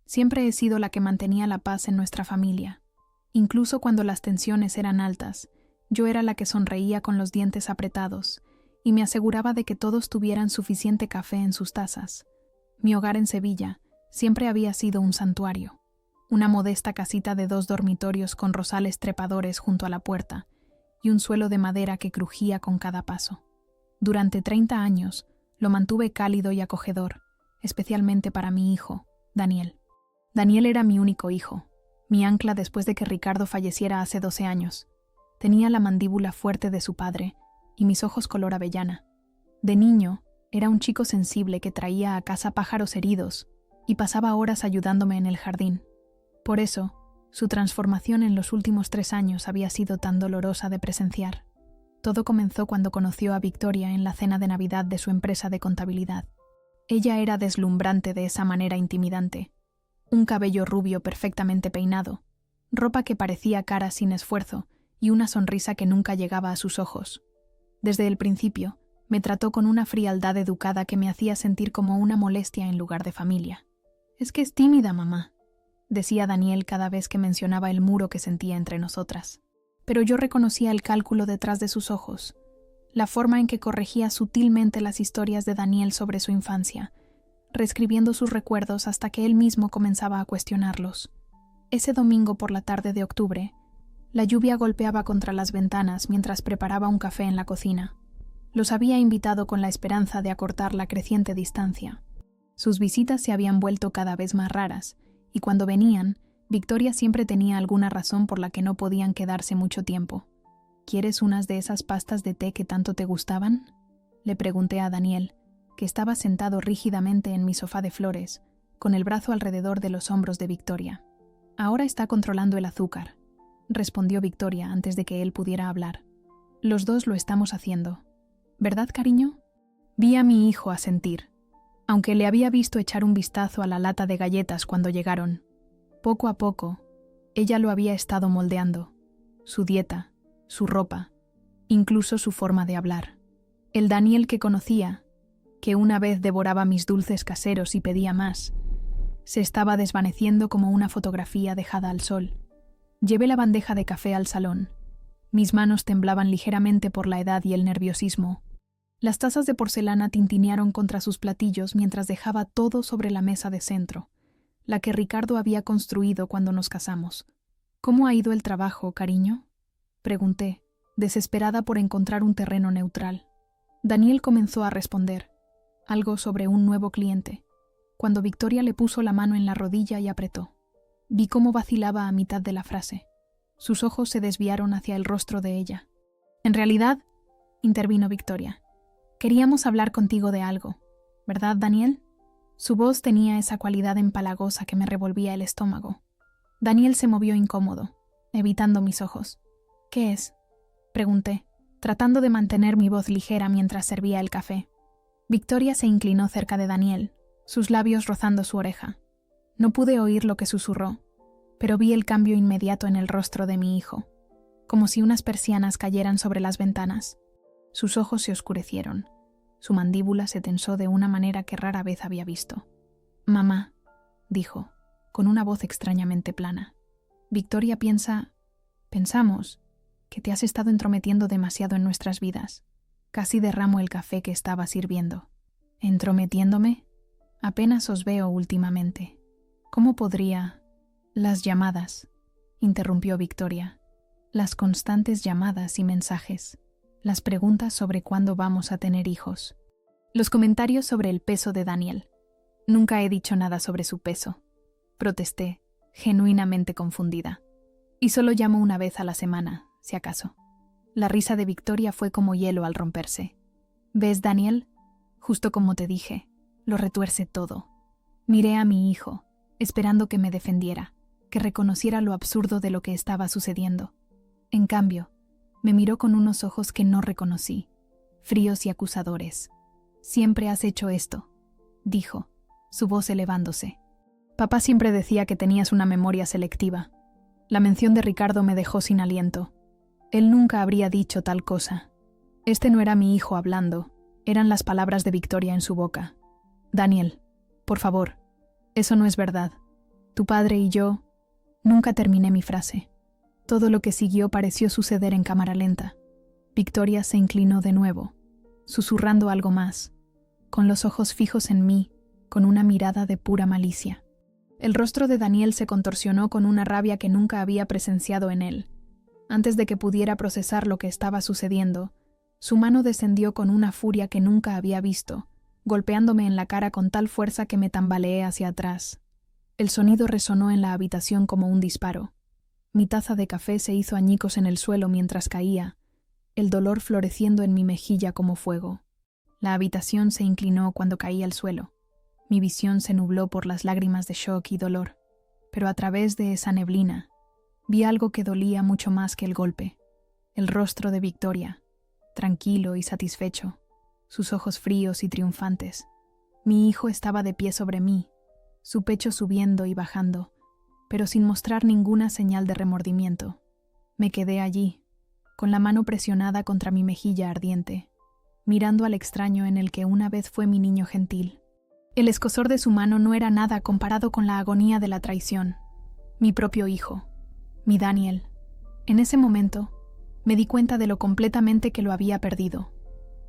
Siempre he sido la que mantenía la paz en nuestra familia. Incluso cuando las tensiones eran altas, yo era la que sonreía con los dientes apretados y me aseguraba de que todos tuvieran suficiente café en sus tazas. Mi hogar en Sevilla siempre había sido un santuario, una modesta casita de 2 dormitorios con rosales trepadores junto a la puerta y un suelo de madera que crujía con cada paso. Durante 30 años lo mantuve cálido y acogedor, especialmente para mi hijo, Daniel. Daniel era mi único hijo, mi ancla después de que Ricardo falleciera hace 12 años. Tenía la mandíbula fuerte de su padre y mis ojos color avellana. De niño, era un chico sensible que traía a casa pájaros heridos y pasaba horas ayudándome en el jardín. Por eso, su transformación en los últimos 3 años había sido tan dolorosa de presenciar. Todo comenzó cuando conoció a Victoria en la cena de Navidad de su empresa de contabilidad. Ella era deslumbrante de esa manera intimidante. Un cabello rubio perfectamente peinado, ropa que parecía cara sin esfuerzo y una sonrisa que nunca llegaba a sus ojos. Desde el principio, me trató con una frialdad educada que me hacía sentir como una molestia en lugar de familia. «Es que es tímida, mamá», decía Daniel cada vez que mencionaba el muro que sentía entre nosotras. Pero yo reconocía el cálculo detrás de sus ojos, la forma en que corregía sutilmente las historias de Daniel sobre su infancia, reescribiendo sus recuerdos hasta que él mismo comenzaba a cuestionarlos. Ese domingo por la tarde de octubre, la lluvia golpeaba contra las ventanas mientras preparaba un café en la cocina. Los había invitado con la esperanza de acortar la creciente distancia. Sus visitas se habían vuelto cada vez más raras, y cuando venían, Victoria siempre tenía alguna razón por la que no podían quedarse mucho tiempo. «¿Quieres unas de esas pastas de té que tanto te gustaban?», le pregunté a Daniel, que estaba sentado rígidamente en mi sofá de flores, con el brazo alrededor de los hombros de Victoria. «Ahora está controlando el azúcar», respondió Victoria antes de que él pudiera hablar. «Los dos lo estamos haciendo. ¿Verdad, cariño?». Vi a mi hijo asentir, aunque le había visto echar un vistazo a la lata de galletas cuando llegaron. Poco a poco, ella lo había estado moldeando, su dieta, su ropa, incluso su forma de hablar. El Daniel que conocía, que una vez devoraba mis dulces caseros y pedía más, se estaba desvaneciendo como una fotografía dejada al sol. Llevé la bandeja de café al salón. Mis manos temblaban ligeramente por la edad y el nerviosismo. Las tazas de porcelana tintinearon contra sus platillos mientras dejaba todo sobre la mesa de centro, la que Ricardo había construido cuando nos casamos. «¿Cómo ha ido el trabajo, cariño?», pregunté, desesperada por encontrar un terreno neutral. Daniel comenzó a responder, algo sobre un nuevo cliente, cuando Victoria le puso la mano en la rodilla y apretó. Vi cómo vacilaba a mitad de la frase. Sus ojos se desviaron hacia el rostro de ella. «En realidad», intervino Victoria, «queríamos hablar contigo de algo, ¿verdad, Daniel?». Su voz tenía esa cualidad empalagosa que me revolvía el estómago. Daniel se movió incómodo, evitando mis ojos. «¿Qué es?», pregunté, tratando de mantener mi voz ligera mientras servía el café. Victoria se inclinó cerca de Daniel, sus labios rozando su oreja. No pude oír lo que susurró, pero vi el cambio inmediato en el rostro de mi hijo, como si unas persianas cayeran sobre las ventanas. Sus ojos se oscurecieron, su mandíbula se tensó de una manera que rara vez había visto. «Mamá», dijo, con una voz extrañamente plana. «Victoria pensamos que te has estado entrometiendo demasiado en nuestras vidas». Casi derramo el café que estaba sirviendo. «¿Entrometiéndome? Apenas os veo últimamente. ¿Cómo podría...?» «Las llamadas», interrumpió Victoria. «Las constantes llamadas y mensajes. Las preguntas sobre cuándo vamos a tener hijos. Los comentarios sobre el peso de Daniel. Nunca he dicho nada sobre su peso», protesté, genuinamente confundida. «Y solo llamo una vez a la semana, si acaso». La risa de Victoria fue como hielo al romperse. «¿Ves, Daniel? Justo como te dije, lo retuerce todo». Miré a mi hijo, esperando que me defendiera, que reconociera lo absurdo de lo que estaba sucediendo. En cambio, me miró con unos ojos que no reconocí, fríos y acusadores. «Siempre has hecho esto», dijo, su voz elevándose. «Papá siempre decía que tenías una memoria selectiva». La mención de Ricardo me dejó sin aliento. Él nunca habría dicho tal cosa. Este no era mi hijo hablando, eran las palabras de Victoria en su boca. «Daniel, por favor, eso no es verdad». Tu padre y yo... Nunca terminé mi frase. Todo lo que siguió pareció suceder en cámara lenta. Victoria se inclinó de nuevo, susurrando algo más, con los ojos fijos en mí, con una mirada de pura malicia. El rostro de Daniel se contorsionó con una rabia que nunca había presenciado en él. Antes de que pudiera procesar lo que estaba sucediendo, su mano descendió con una furia que nunca había visto, golpeándome en la cara con tal fuerza que me tambaleé hacia atrás. El sonido resonó en la habitación como un disparo. Mi taza de café se hizo añicos en el suelo mientras caía, el dolor floreciendo en mi mejilla como fuego. La habitación se inclinó cuando caí al suelo. Mi visión se nubló por las lágrimas de shock y dolor, pero a través de esa neblina vi algo que dolía mucho más que el golpe. El rostro de Victoria, tranquilo y satisfecho, sus ojos fríos y triunfantes. Mi hijo estaba de pie sobre mí, su pecho subiendo y bajando, pero sin mostrar ninguna señal de remordimiento. Me quedé allí, con la mano presionada contra mi mejilla ardiente, mirando al extraño en el que una vez fue mi niño gentil. El escozor de su mano no era nada comparado con la agonía de la traición. Mi propio hijo, mi Daniel. En ese momento, me di cuenta de lo completamente que lo había perdido.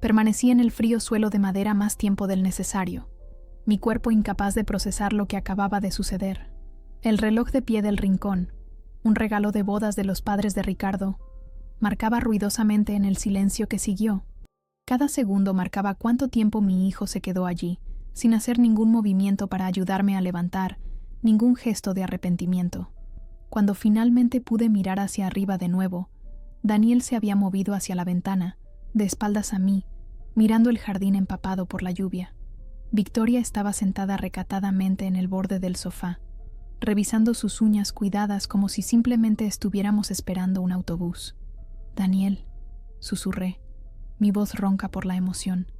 Permanecí en el frío suelo de madera más tiempo del necesario, mi cuerpo incapaz de procesar lo que acababa de suceder. El reloj de pie del rincón, un regalo de bodas de los padres de Ricardo, marcaba ruidosamente en el silencio que siguió. Cada segundo marcaba cuánto tiempo mi hijo se quedó allí, sin hacer ningún movimiento para ayudarme a levantar, ningún gesto de arrepentimiento. Cuando finalmente pude mirar hacia arriba de nuevo, Daniel se había movido hacia la ventana, de espaldas a mí, mirando el jardín empapado por la lluvia. Victoria estaba sentada recatadamente en el borde del sofá, revisando sus uñas cuidadas como si simplemente estuviéramos esperando un autobús. «Daniel», susurré, mi voz ronca por la emoción.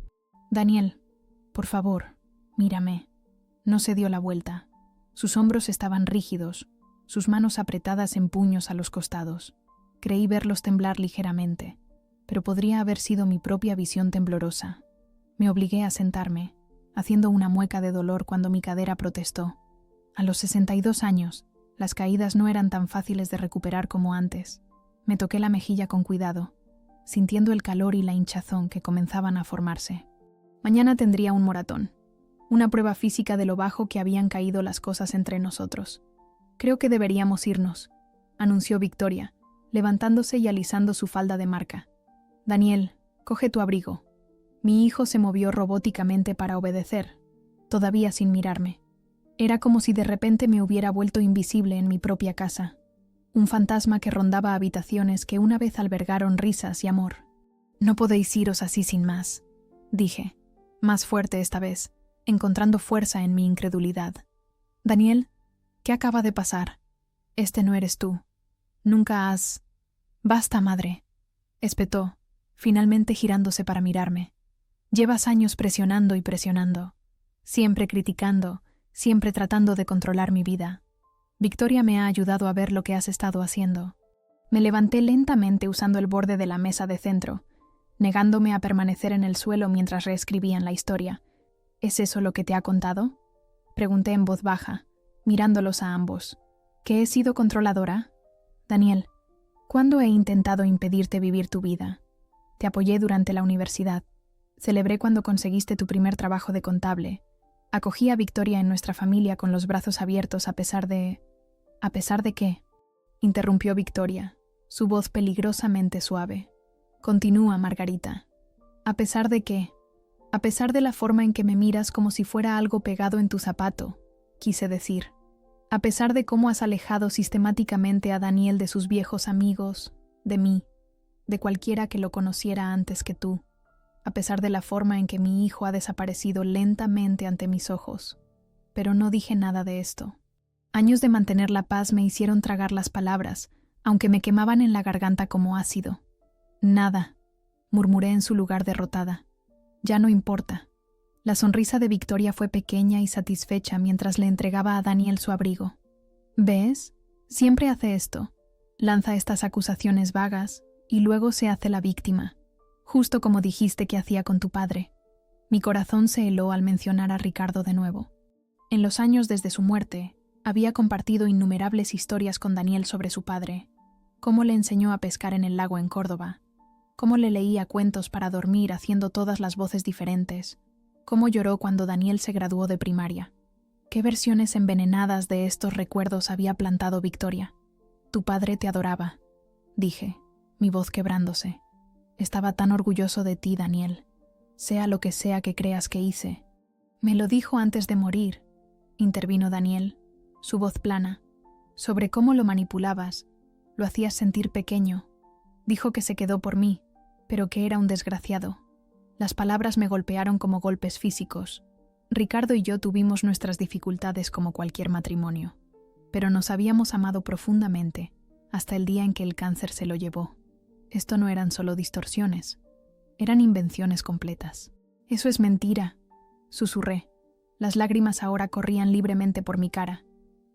«Daniel, por favor, mírame». No se dio la vuelta. Sus hombros estaban rígidos, sus manos apretadas en puños a los costados. Creí verlos temblar ligeramente, pero podría haber sido mi propia visión temblorosa. Me obligué a sentarme, haciendo una mueca de dolor cuando mi cadera protestó. A los 62 años, las caídas no eran tan fáciles de recuperar como antes. Me toqué la mejilla con cuidado, sintiendo el calor y la hinchazón que comenzaban a formarse. Mañana tendría un moratón, una prueba física de lo bajo que habían caído las cosas entre nosotros. «Creo que deberíamos irnos», anunció Victoria, levantándose y alisando su falda de marca. «Daniel, coge tu abrigo». Mi hijo se movió robóticamente para obedecer, todavía sin mirarme. Era como si de repente me hubiera vuelto invisible en mi propia casa, un fantasma que rondaba habitaciones que una vez albergaron risas y amor. «No podéis iros así sin más», dije, más fuerte esta vez, encontrando fuerza en mi incredulidad. «Daniel, ¿qué acaba de pasar? Este no eres tú. Nunca has...» «Basta, madre», espetó, finalmente girándose para mirarme. «Llevas años presionando y presionando, siempre criticando, siempre tratando de controlar mi vida. Victoria me ha ayudado a ver lo que has estado haciendo». Me levanté lentamente usando el borde de la mesa de centro, negándome a permanecer en el suelo mientras reescribían la historia. «¿Es eso lo que te ha contado?», pregunté en voz baja, mirándolos a ambos. «¿Que he sido controladora? Daniel, ¿cuándo he intentado impedirte vivir tu vida? Te apoyé durante la universidad. Celebré cuando conseguiste tu primer trabajo de contable. Acogí a Victoria en nuestra familia con los brazos abiertos a pesar de... ¿A pesar de qué?», interrumpió Victoria, su voz peligrosamente suave. «Continúa, Margarita. ¿A pesar de qué? A pesar de la forma en que me miras como si fuera algo pegado en tu zapato», quise decir. «A pesar de cómo has alejado sistemáticamente a Daniel de sus viejos amigos, de mí, de cualquiera que lo conociera antes que tú. A pesar de la forma en que mi hijo ha desaparecido lentamente ante mis ojos. Pero no dije nada de esto. Años de mantener la paz me hicieron tragar las palabras, aunque me quemaban en la garganta como ácido. «Nada», murmuré en su lugar derrotada. «Ya no importa». La sonrisa de Victoria fue pequeña y satisfecha mientras le entregaba a Daniel su abrigo. «¿Ves? Siempre hace esto. Lanza estas acusaciones vagas y luego se hace la víctima. Justo como dijiste que hacía con tu padre». Mi corazón se heló al mencionar a Ricardo de nuevo. En los años desde su muerte, Había compartido innumerables historias con Daniel sobre su padre, cómo le enseñó a pescar en el lago en Córdoba, cómo le leía cuentos para dormir haciendo todas las voces diferentes, cómo lloró cuando Daniel se graduó de primaria. ¿Qué versiones envenenadas de estos recuerdos había plantado Victoria? Tu padre te adoraba, dije, mi voz quebrándose. Estaba tan orgulloso de ti, Daniel. Sea lo que sea que creas que hice. Me lo dijo antes de morir, intervino Daniel, su voz plana, sobre cómo lo manipulabas, lo hacías sentir pequeño. Dijo que se quedó por mí, pero que era un desgraciado. Las palabras me golpearon como golpes físicos. Ricardo y yo tuvimos nuestras dificultades como cualquier matrimonio, pero nos habíamos amado profundamente hasta el día en que el cáncer se lo llevó. Esto no eran solo distorsiones, eran invenciones completas. Eso es mentira, susurré. Las lágrimas ahora corrían libremente por mi cara.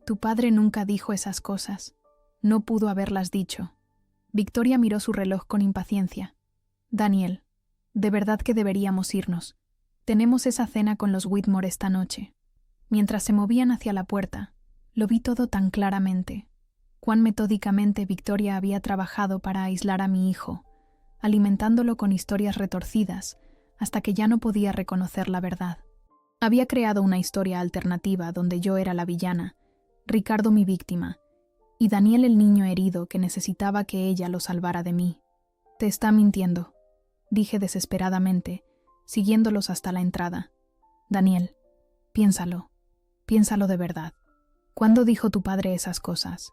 Tu padre nunca dijo esas cosas. No pudo haberlas dicho. Victoria miró su reloj con impaciencia. Daniel, de verdad que deberíamos irnos. Tenemos esa cena con los Whitmore esta noche. Mientras se movían hacia la puerta, lo vi todo tan claramente. Cuán metódicamente Victoria había trabajado para aislar a mi hijo, alimentándolo con historias retorcidas, hasta que ya no podía reconocer la verdad. Había creado una historia alternativa donde yo era la villana, Ricardo mi víctima, y Daniel el niño herido que necesitaba que ella lo salvara de mí. Te está mintiendo, dije desesperadamente, siguiéndolos hasta la entrada. Daniel, piénsalo de verdad. ¿Cuándo dijo tu padre esas cosas?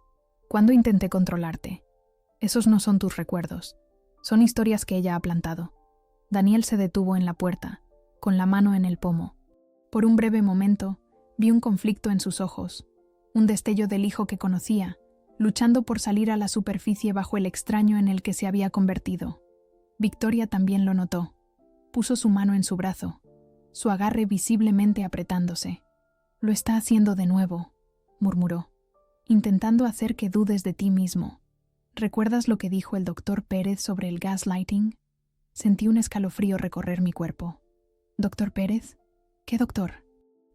¿Cuándo intenté controlarte? Esos no son tus recuerdos, son historias que ella ha plantado. Daniel se detuvo en la puerta, con la mano en el pomo. Por un breve momento, vi un conflicto en sus ojos, un destello del hijo que conocía, luchando por salir a la superficie bajo el extraño en el que se había convertido. Victoria también lo notó. Puso su mano en su brazo, su agarre visiblemente apretándose. Lo está haciendo de nuevo, murmuró, intentando hacer que dudes de ti mismo. ¿Recuerdas lo que dijo el doctor Pérez sobre el gaslighting? Sentí un escalofrío recorrer mi cuerpo. ¿Doctor Pérez? ¿Qué doctor?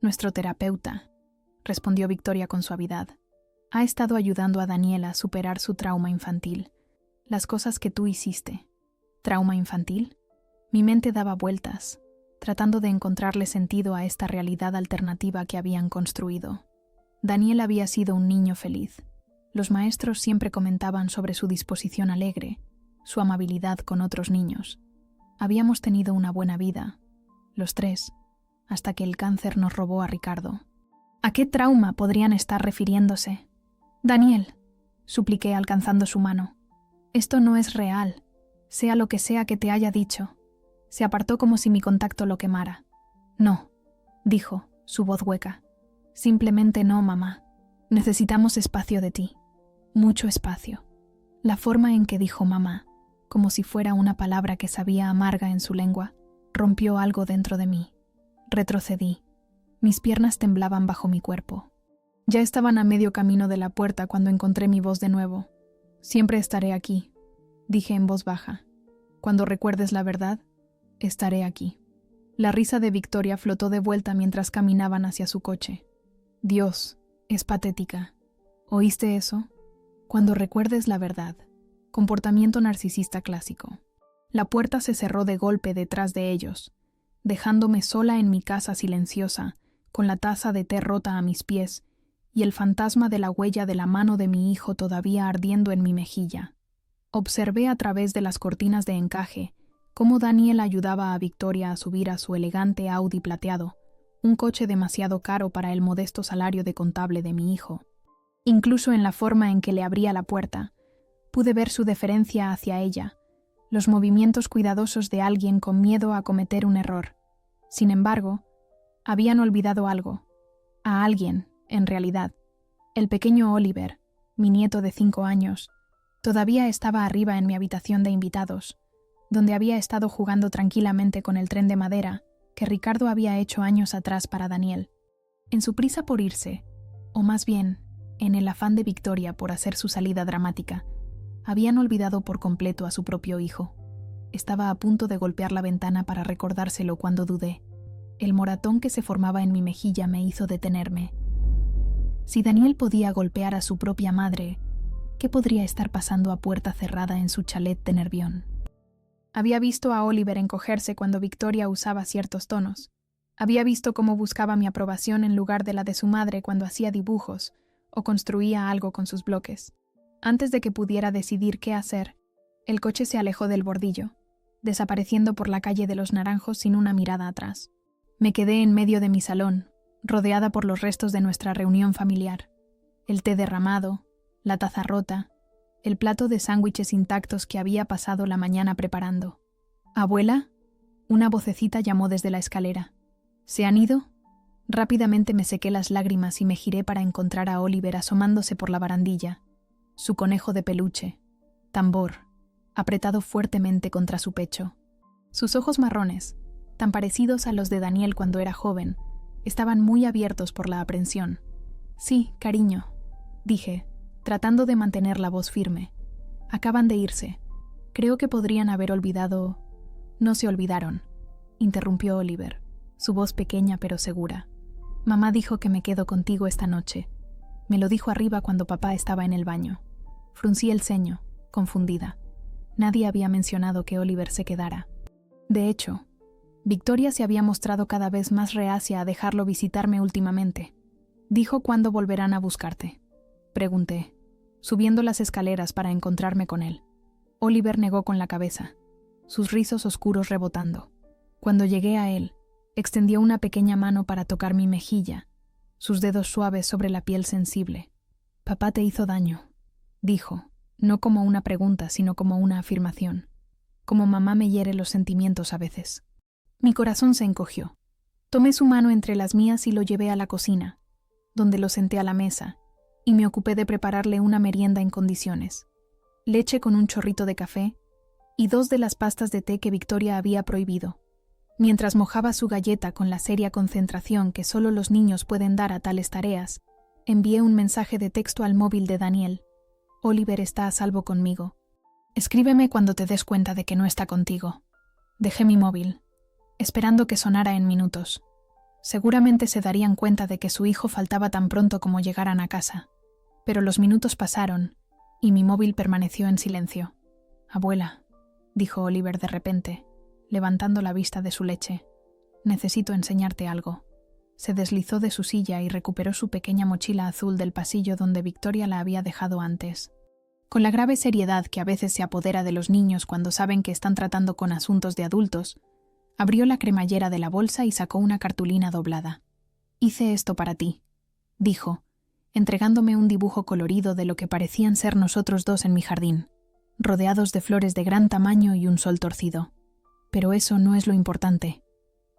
Nuestro terapeuta, respondió Victoria con suavidad. Ha estado ayudando a Daniela a superar su trauma infantil. Las cosas que tú hiciste. ¿Trauma infantil? Mi mente daba vueltas, tratando de encontrarle sentido a esta realidad alternativa que habían construido. Daniel había sido un niño feliz. Los maestros siempre comentaban sobre su disposición alegre, su amabilidad con otros niños. Habíamos tenido una buena vida, los tres, hasta que el cáncer nos robó a Ricardo. ¿A qué trauma podrían estar refiriéndose? Daniel, supliqué alcanzando su mano. Esto no es real, sea lo que sea que te haya dicho. Se apartó como si mi contacto lo quemara. No, dijo, su voz hueca. Simplemente no, mamá. Necesitamos espacio de ti. Mucho espacio. La forma en que dijo mamá, como si fuera una palabra que sabía amarga en su lengua, rompió algo dentro de mí. Retrocedí. Mis piernas temblaban bajo mi cuerpo. Ya estaban a medio camino de la puerta cuando encontré mi voz de nuevo. Siempre estaré aquí, dije en voz baja. Cuando recuerdes la verdad, estaré aquí. La risa de Victoria flotó de vuelta mientras caminaban hacia su coche. Dios, es patética. ¿Oíste eso? Cuando recuerdes la verdad. Comportamiento narcisista clásico. La puerta se cerró de golpe detrás de ellos, dejándome sola en mi casa silenciosa, con la taza de té rota a mis pies y el fantasma de la huella de la mano de mi hijo todavía ardiendo en mi mejilla. Observé a través de las cortinas de encaje cómo Daniel ayudaba a Victoria a subir a su elegante Audi plateado, un coche demasiado caro para el modesto salario de contable de mi hijo. Incluso en la forma en que le abría la puerta, pude ver su deferencia hacia ella, los movimientos cuidadosos de alguien con miedo a cometer un error. Sin embargo, habían olvidado algo. A alguien, en realidad. El pequeño Oliver, mi nieto de 5 años, todavía estaba arriba en mi habitación de invitados, donde había estado jugando tranquilamente con el tren de madera que Ricardo había hecho años atrás para Daniel. En su prisa por irse, o más bien, en el afán de Victoria por hacer su salida dramática, habían olvidado por completo a su propio hijo. Estaba a punto de golpear la ventana para recordárselo cuando dudé. El moratón que se formaba en mi mejilla me hizo detenerme. Si Daniel podía golpear a su propia madre, ¿qué podría estar pasando a puerta cerrada en su chalet de Nervión? Había visto a Oliver encogerse cuando Victoria usaba ciertos tonos. Había visto cómo buscaba mi aprobación en lugar de la de su madre cuando hacía dibujos o construía algo con sus bloques. Antes de que pudiera decidir qué hacer, el coche se alejó del bordillo, desapareciendo por la calle de los Naranjos sin una mirada atrás. Me quedé en medio de mi salón, rodeada por los restos de nuestra reunión familiar. El té derramado, la taza rota, el plato de sándwiches intactos que había pasado la mañana preparando. «¿Abuela?», una vocecita llamó desde la escalera. «¿Se han ido?». Rápidamente me sequé las lágrimas y me giré para encontrar a Oliver asomándose por la barandilla, su conejo de peluche, tambor, apretado fuertemente contra su pecho. Sus ojos marrones, tan parecidos a los de Daniel cuando era joven, estaban muy abiertos por la aprensión. «Sí, cariño», dije, tratando de mantener la voz firme. «Acaban de irse. Creo que podrían haber olvidado». «No se olvidaron», interrumpió Oliver, su voz pequeña pero segura. «Mamá dijo que me quedo contigo esta noche. Me lo dijo arriba cuando papá estaba en el baño». Fruncí el ceño, confundida. Nadie había mencionado que Oliver se quedara. De hecho, Victoria se había mostrado cada vez más reacia a dejarlo visitarme últimamente. «¿Dijo cuándo volverán a buscarte?», pregunté, subiendo las escaleras para encontrarme con él. Oliver negó con la cabeza, sus rizos oscuros rebotando. Cuando llegué a él, extendió una pequeña mano para tocar mi mejilla, sus dedos suaves sobre la piel sensible. «Papá te hizo daño», dijo, no como una pregunta, sino como una afirmación. Como mamá me hiere los sentimientos a veces. Mi corazón se encogió. Tomé su mano entre las mías y lo llevé a la cocina, donde lo senté a la mesa, y me ocupé de prepararle una merienda en condiciones. Leche con un chorrito de café y 2 de las pastas de té que Victoria había prohibido. Mientras mojaba su galleta con la seria concentración que solo los niños pueden dar a tales tareas, envié un mensaje de texto al móvil de Daniel. «Oliver está a salvo conmigo. Escríbeme cuando te des cuenta de que no está contigo». Dejé mi móvil, esperando que sonara en minutos. Seguramente se darían cuenta de que su hijo faltaba tan pronto como llegaran a casa. Pero los minutos pasaron, y mi móvil permaneció en silencio. «Abuela», dijo Oliver de repente, levantando la vista de su leche, «necesito enseñarte algo». Se deslizó de su silla y recuperó su pequeña mochila azul del pasillo donde Victoria la había dejado antes. Con la grave seriedad que a veces se apodera de los niños cuando saben que están tratando con asuntos de adultos, abrió la cremallera de la bolsa y sacó una cartulina doblada. «Hice esto para ti», dijo, entregándome un dibujo colorido de lo que parecían ser nosotros dos en mi jardín, rodeados de flores de gran tamaño y un sol torcido. Pero eso no es lo importante.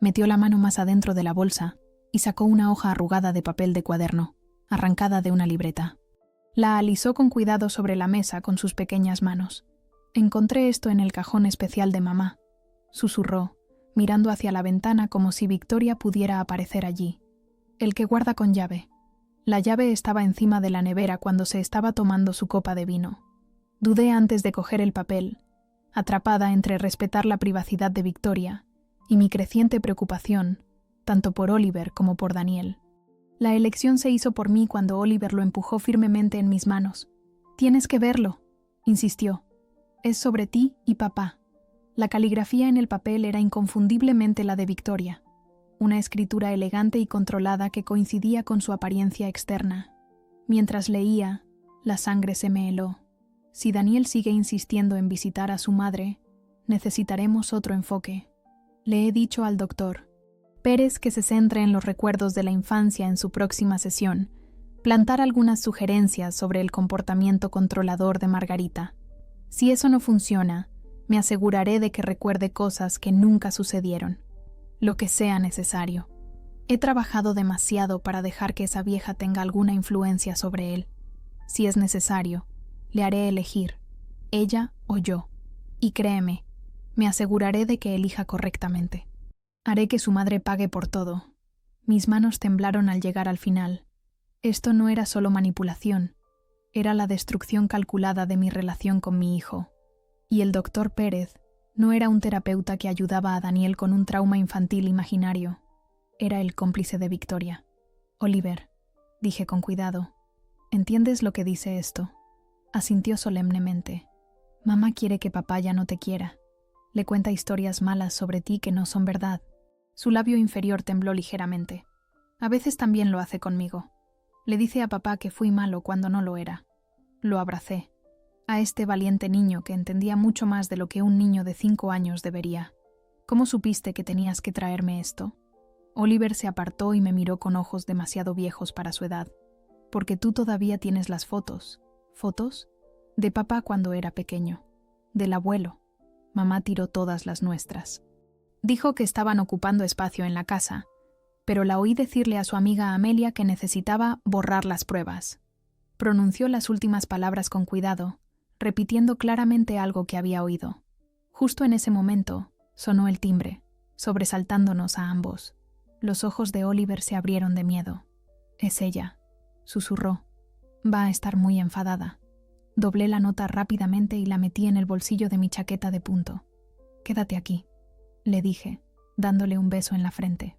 Metió la mano más adentro de la bolsa y sacó una hoja arrugada de papel de cuaderno, arrancada de una libreta. La alisó con cuidado sobre la mesa con sus pequeñas manos. «Encontré esto en el cajón especial de mamá», susurró, mirando hacia la ventana como si Victoria pudiera aparecer allí. «El que guarda con llave». La llave estaba encima de la nevera cuando se estaba tomando su copa de vino. Dudé antes de coger el papel, atrapada entre respetar la privacidad de Victoria y mi creciente preocupación, tanto por Oliver como por Daniel. La elección se hizo por mí cuando Oliver lo empujó firmemente en mis manos. «Tienes que verlo», insistió. «Es sobre ti y papá». La caligrafía en el papel era inconfundiblemente la de Victoria, una escritura elegante y controlada que coincidía con su apariencia externa. Mientras leía, la sangre se me heló. Si Daniel sigue insistiendo en visitar a su madre, necesitaremos otro enfoque. Le he dicho al doctor Pérez que se centre en los recuerdos de la infancia en su próxima sesión, plantar algunas sugerencias sobre el comportamiento controlador de Margarita. Si eso no funciona, me aseguraré de que recuerde cosas que nunca sucedieron. Lo que sea necesario. He trabajado demasiado para dejar que esa vieja tenga alguna influencia sobre él. Si es necesario, le haré elegir, ella o yo. Y créeme, me aseguraré de que elija correctamente. Haré que su madre pague por todo. Mis manos temblaron al llegar al final. Esto no era solo manipulación, era la destrucción calculada de mi relación con mi hijo. Y el doctor Pérez no era un terapeuta que ayudaba a Daniel con un trauma infantil imaginario. Era el cómplice de Victoria. «Oliver», dije con cuidado. ¿Entiendes lo que dice esto? Asintió solemnemente. Mamá quiere que papá ya no te quiera. Le cuenta historias malas sobre ti que no son verdad. Su labio inferior tembló ligeramente. A veces también lo hace conmigo. Le dice a papá que fui malo cuando no lo era. Lo abracé. A este valiente niño que entendía mucho más de lo que un niño de 5 años debería. ¿Cómo supiste que tenías que traerme esto? Oliver se apartó y me miró con ojos demasiado viejos para su edad. Porque tú todavía tienes las fotos. ¿Fotos? De papá cuando era pequeño. Del abuelo. Mamá tiró todas las nuestras. Dijo que estaban ocupando espacio en la casa, pero la oí decirle a su amiga Amelia que necesitaba borrar las pruebas. Pronunció las últimas palabras con cuidado, repitiendo claramente algo que había oído. Justo en ese momento, sonó el timbre, sobresaltándonos a ambos. Los ojos de Oliver se abrieron de miedo. «Es ella», susurró. «Va a estar muy enfadada». Doblé la nota rápidamente y la metí en el bolsillo de mi chaqueta de punto. «Quédate aquí», le dije, dándole un beso en la frente.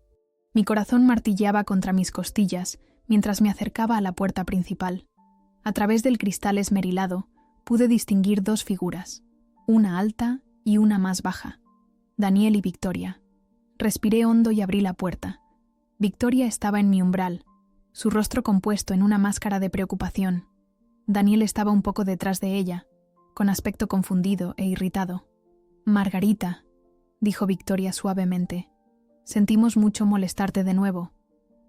Mi corazón martilleaba contra mis costillas mientras me acercaba a la puerta principal. A través del cristal esmerilado pude distinguir 2 figuras, una alta y una más baja. Daniel y Victoria. Respiré hondo y abrí la puerta. Victoria estaba en mi umbral, su rostro compuesto en una máscara de preocupación. Daniel estaba un poco detrás de ella, con aspecto confundido e irritado. «Margarita», dijo Victoria suavemente, «sentimos mucho molestarte de nuevo,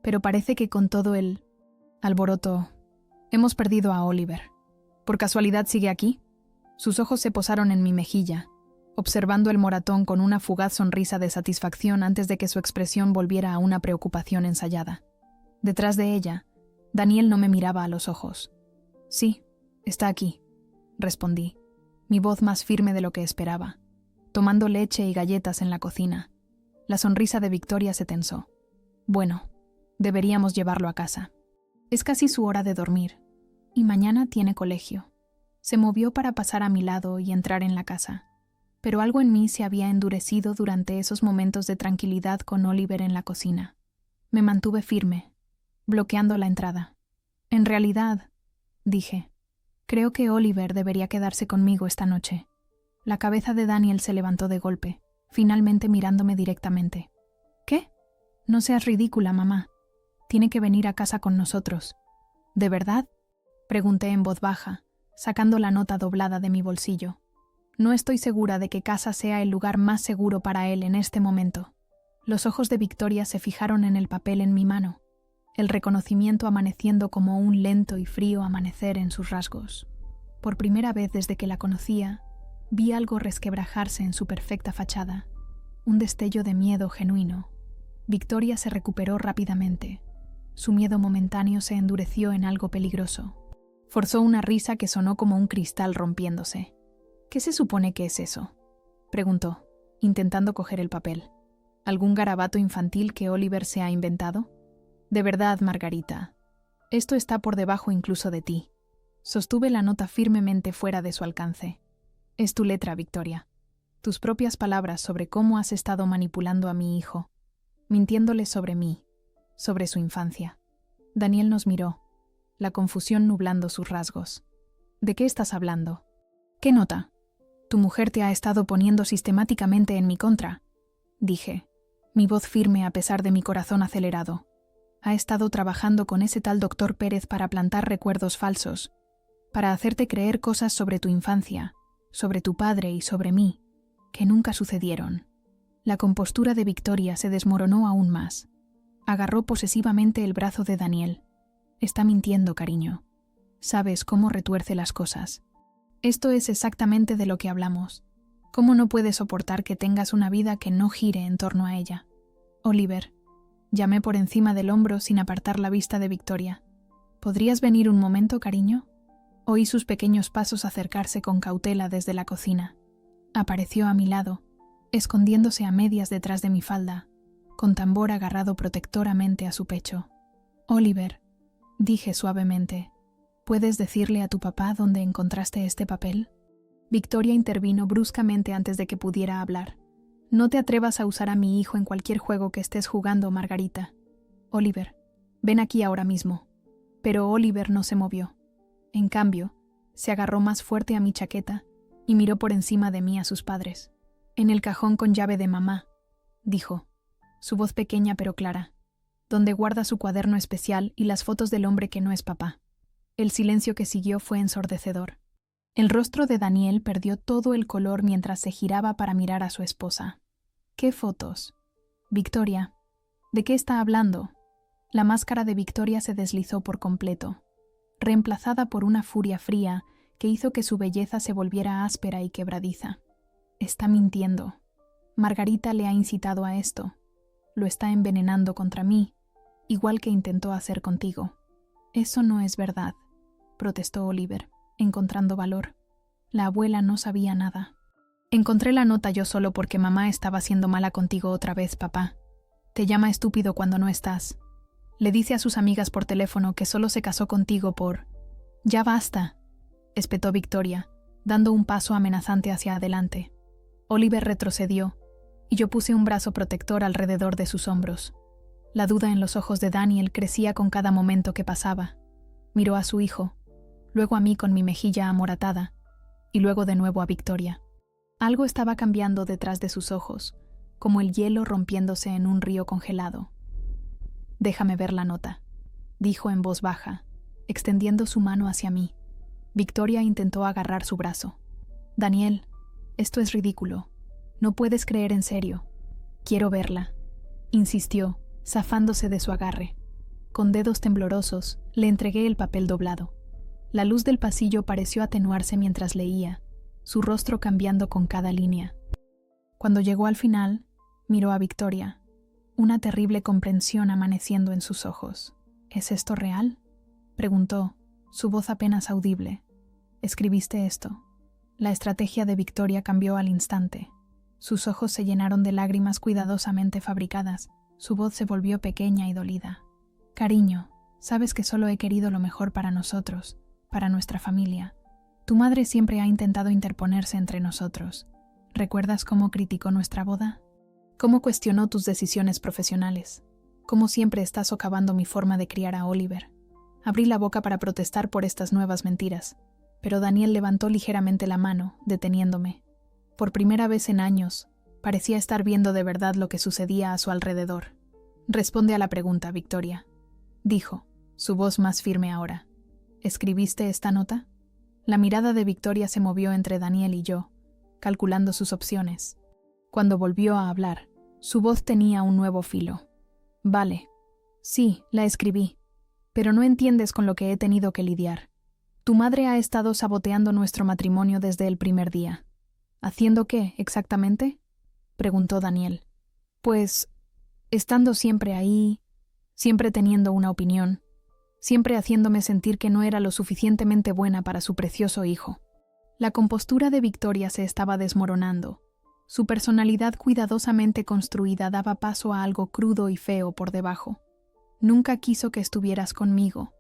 pero parece que con todo el alboroto hemos perdido a Oliver. ¿Por casualidad sigue aquí?» Sus ojos se posaron en mi mejilla, observando el moratón con una fugaz sonrisa de satisfacción antes de que su expresión volviera a una preocupación ensayada. Detrás de ella, Daniel no me miraba a los ojos. «Sí, está aquí», respondí, mi voz más firme de lo que esperaba, tomando leche y galletas en la cocina. La sonrisa de Victoria se tensó. «Bueno, deberíamos llevarlo a casa. Es casi su hora de dormir, y mañana tiene colegio». Se movió para pasar a mi lado y entrar en la casa, pero algo en mí se había endurecido durante esos momentos de tranquilidad con Oliver en la cocina. Me mantuve firme, bloqueando la entrada. «En realidad», dije, «creo que Oliver debería quedarse conmigo esta noche». La cabeza de Daniel se levantó de golpe, finalmente mirándome directamente. «¿Qué? No seas ridícula, mamá. Tiene que venir a casa con nosotros». «¿De verdad?», pregunté en voz baja, sacando la nota doblada de mi bolsillo. No estoy segura de que casa sea el lugar más seguro para él en este momento. Los ojos de Victoria se fijaron en el papel en mi mano, el reconocimiento amaneciendo como un lento y frío amanecer en sus rasgos. Por primera vez desde que la conocía, vi algo resquebrajarse en su perfecta fachada, un destello de miedo genuino. Victoria se recuperó rápidamente. Su miedo momentáneo se endureció en algo peligroso. Forzó una risa que sonó como un cristal rompiéndose. «¿Qué se supone que es eso?», preguntó, intentando coger el papel. «¿Algún garabato infantil que Oliver se ha inventado?». «De verdad, Margarita, esto está por debajo incluso de ti». Sostuve la nota firmemente fuera de su alcance. «Es tu letra, Victoria. Tus propias palabras sobre cómo has estado manipulando a mi hijo, mintiéndole sobre mí, sobre su infancia». Daniel nos miró, la confusión nublando sus rasgos. «¿De qué estás hablando?». «¿Qué nota?». «Tu mujer te ha estado poniendo sistemáticamente en mi contra», dije, mi voz firme a pesar de mi corazón acelerado. «Ha estado trabajando con ese tal doctor Pérez para plantar recuerdos falsos, para hacerte creer cosas sobre tu infancia, sobre tu padre y sobre mí, que nunca sucedieron». La compostura de Victoria se desmoronó aún más. Agarró posesivamente el brazo de Daniel. «Está mintiendo, cariño. Sabes cómo retuerce las cosas. Esto es exactamente de lo que hablamos. ¿Cómo no puedes soportar que tengas una vida que no gire en torno a ella?». «Oliver», llamé por encima del hombro sin apartar la vista de Victoria. «¿Podrías venir un momento, cariño?». Oí sus pequeños pasos acercarse con cautela desde la cocina. Apareció a mi lado, escondiéndose a medias detrás de mi falda, con tambor agarrado protectoramente a su pecho. «Oliver», dije suavemente, «¿puedes decirle a tu papá dónde encontraste este papel?». Victoria intervino bruscamente antes de que pudiera hablar. «No te atrevas a usar a mi hijo en cualquier juego que estés jugando, Margarita. Oliver, ven aquí ahora mismo». Pero Oliver no se movió. En cambio, se agarró más fuerte a mi chaqueta y miró por encima de mí a sus padres. En el cajón con llave de mamá, dijo, su voz pequeña pero clara, donde guarda su cuaderno especial y las fotos del hombre que no es papá. El silencio que siguió fue ensordecedor. El rostro de Daniel perdió todo el color mientras se giraba para mirar a su esposa. ¿Qué fotos? Victoria. ¿De qué está hablando? La máscara de Victoria se deslizó por completo, reemplazada por una furia fría que hizo que su belleza se volviera áspera y quebradiza. Está mintiendo. Margarita le ha incitado a esto. Lo está envenenando contra mí, igual que intentó hacer contigo. Eso no es verdad, protestó Oliver, encontrando valor. La abuela no sabía nada. Encontré la nota yo solo porque mamá estaba siendo mala contigo otra vez, papá. Te llama estúpido cuando no estás. Le dice a sus amigas por teléfono que solo se casó contigo por... «Ya basta», espetó Victoria, dando un paso amenazante hacia adelante. Oliver retrocedió, y yo puse un brazo protector alrededor de sus hombros. La duda en los ojos de Daniel crecía con cada momento que pasaba. Miró a su hijo, luego a mí con mi mejilla amoratada, y luego de nuevo a Victoria. Algo estaba cambiando detrás de sus ojos, como el hielo rompiéndose en un río congelado. «Déjame ver la nota», dijo en voz baja, extendiendo su mano hacia mí. Victoria intentó agarrar su brazo. «Daniel, esto es ridículo. No puedes creer en serio. Quiero verla», insistió, zafándose de su agarre. Con dedos temblorosos, le entregué el papel doblado. La luz del pasillo pareció atenuarse mientras leía, su rostro cambiando con cada línea. Cuando llegó al final, miró a Victoria, una terrible comprensión amaneciendo en sus ojos. «¿Es esto real?», preguntó, su voz apenas audible. «¿Escribiste esto?». La estrategia de Victoria cambió al instante. Sus ojos se llenaron de lágrimas cuidadosamente fabricadas. Su voz se volvió pequeña y dolida. «Cariño, sabes que solo he querido lo mejor para nosotros, para nuestra familia. Tu madre siempre ha intentado interponerse entre nosotros. ¿Recuerdas cómo criticó nuestra boda? ¿Cómo cuestionó tus decisiones profesionales? ¿Cómo siempre estás socavando mi forma de criar a Oliver?». Abrí la boca para protestar por estas nuevas mentiras, pero Daniel levantó ligeramente la mano, deteniéndome. Por primera vez en años, parecía estar viendo de verdad lo que sucedía a su alrededor. «Responde a la pregunta, Victoria», dijo, su voz más firme ahora. «¿Escribiste esta nota?». La mirada de Victoria se movió entre Daniel y yo, calculando sus opciones. Cuando volvió a hablar, su voz tenía un nuevo filo. «Vale. Sí, la escribí. Pero no entiendes con lo que he tenido que lidiar. Tu madre ha estado saboteando nuestro matrimonio desde el primer día». «¿Haciendo qué, exactamente?», preguntó Daniel. «Pues, estando siempre ahí, siempre teniendo una opinión, siempre haciéndome sentir que no era lo suficientemente buena para su precioso hijo». La compostura de Victoria se estaba desmoronando. Su personalidad cuidadosamente construida daba paso a algo crudo y feo por debajo. «Nunca quiso que estuvieras conmigo.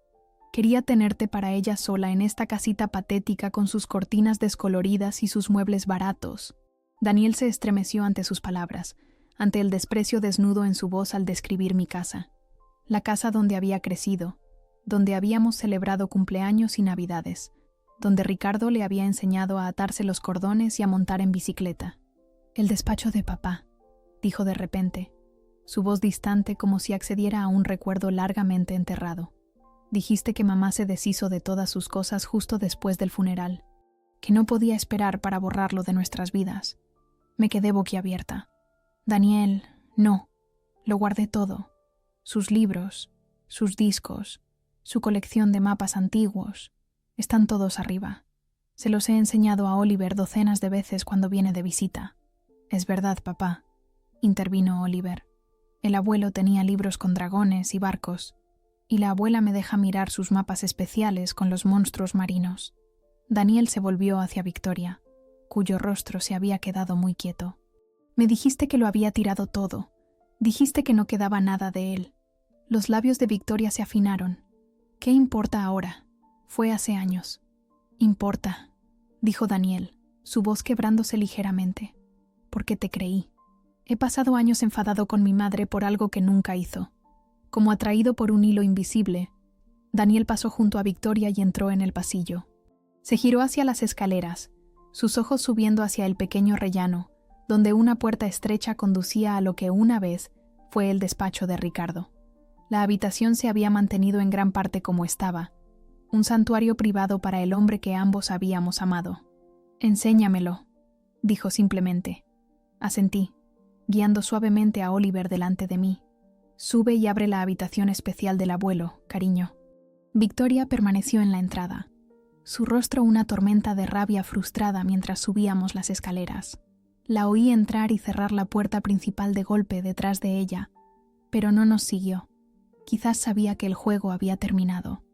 Quería tenerte para ella sola en esta casita patética con sus cortinas descoloridas y sus muebles baratos». Daniel se estremeció ante sus palabras, ante el desprecio desnudo en su voz al describir mi casa. La casa donde había crecido, donde habíamos celebrado cumpleaños y navidades, donde Ricardo le había enseñado a atarse los cordones y a montar en bicicleta. «El despacho de papá», dijo de repente, su voz distante como si accediera a un recuerdo largamente enterrado. «Dijiste que mamá se deshizo de todas sus cosas justo después del funeral, que no podía esperar para borrarlo de nuestras vidas». Me quedé boquiabierta. «Daniel, no. Lo guardé todo. Sus libros, sus discos, su colección de mapas antiguos. Están todos arriba. Se los he enseñado a Oliver docenas de veces cuando viene de visita». «Es verdad, papá», intervino Oliver. «El abuelo tenía libros con dragones y barcos, y la abuela me deja mirar sus mapas especiales con los monstruos marinos». Daniel se volvió hacia Victoria, cuyo rostro se había quedado muy quieto. «Me dijiste que lo había tirado todo. Dijiste que no quedaba nada de él». Los labios de Victoria se afinaron. «¿Qué importa ahora? Fue hace años». «Importa», dijo Daniel, su voz quebrándose ligeramente. «Porque te creí. He pasado años enfadado con mi madre por algo que nunca hizo. Como atraído por un hilo invisible, Daniel pasó junto a Victoria y entró en el pasillo. Se giró hacia las escaleras, sus ojos subiendo hacia el pequeño rellano, donde una puerta estrecha conducía a lo que una vez fue el despacho de Ricardo. La habitación se había mantenido en gran parte como estaba, un santuario privado para el hombre que ambos habíamos amado. «Enséñamelo», dijo simplemente. Asentí, guiando suavemente a Oliver delante de mí. «Sube y abre la habitación especial del abuelo, cariño». Victoria permaneció en la entrada, su rostro una tormenta de rabia frustrada mientras subíamos las escaleras. La oí entrar y cerrar la puerta principal de golpe detrás de ella, pero no nos siguió. Quizás sabía que el juego había terminado.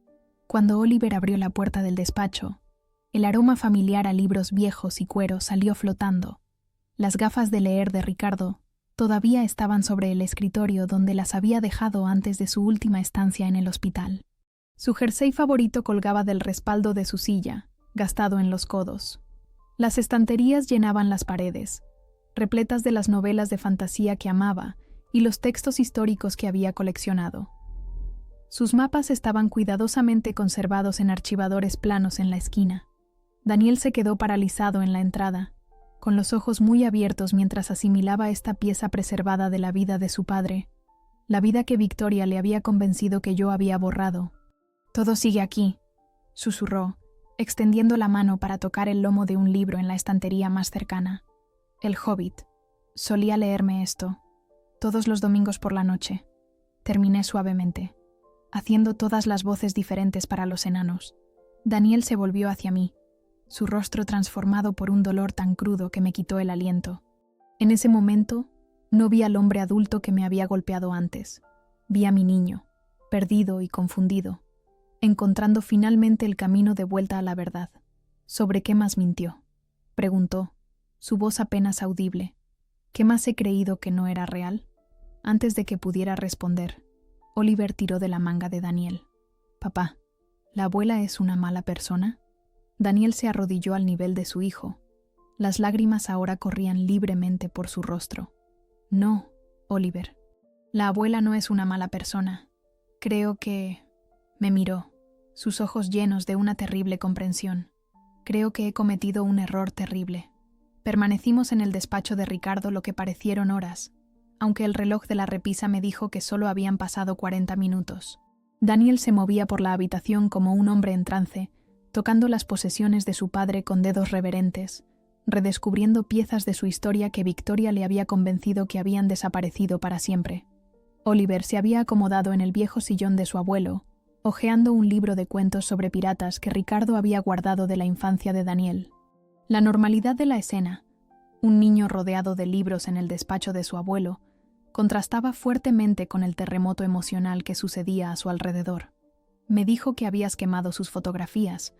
Cuando Oliver abrió la puerta del despacho, el aroma familiar a libros viejos y cuero salió flotando. Las gafas de leer de Ricardo todavía estaban sobre el escritorio donde las había dejado antes de su última estancia en el hospital. Su jersey favorito colgaba del respaldo de su silla, gastado en los codos. Las estanterías llenaban las paredes, repletas de las novelas de fantasía que amaba y los textos históricos que había coleccionado. Sus mapas estaban cuidadosamente conservados en archivadores planos en la esquina. Daniel se quedó paralizado en la entrada, con los ojos muy abiertos mientras asimilaba esta pieza preservada de la vida de su padre, la vida que Victoria le había convencido que yo había borrado. «Todo sigue aquí», susurró, extendiendo la mano para tocar el lomo de un libro en la estantería más cercana. «El Hobbit. Solía leerme esto, todos los domingos por la noche». Terminé suavemente, haciendo todas las voces diferentes para los enanos. Daniel se volvió hacia mí, su rostro transformado por un dolor tan crudo que me quitó el aliento. En ese momento, no vi al hombre adulto que me había golpeado antes. Vi a mi niño, perdido y confundido, encontrando finalmente el camino de vuelta a la verdad. «¿Sobre qué más mintió?», preguntó, su voz apenas audible. «¿Qué más he creído que no era real?». Antes de que pudiera responder, Oliver tiró de la manga de Daniel. «Papá, ¿la abuela es una mala persona?». Daniel se arrodilló al nivel de su hijo. Las lágrimas ahora corrían libremente por su rostro. «No, Oliver, la abuela no es una mala persona. Creo que…». Me miró, sus ojos llenos de una terrible comprensión. «Creo que he cometido un error terrible». Permanecimos en el despacho de Ricardo lo que parecieron horas, aunque el reloj de la repisa me dijo que solo habían pasado 40 minutos. Daniel se movía por la habitación como un hombre en trance, tocando las posesiones de su padre con dedos reverentes, redescubriendo piezas de su historia que Victoria le había convencido que habían desaparecido para siempre. Oliver se había acomodado en el viejo sillón de su abuelo, hojeando un libro de cuentos sobre piratas que Ricardo había guardado de la infancia de Daniel. La normalidad de la escena, un niño rodeado de libros en el despacho de su abuelo, contrastaba fuertemente con el terremoto emocional que sucedía a su alrededor. «Me dijo que habías quemado sus fotografías»,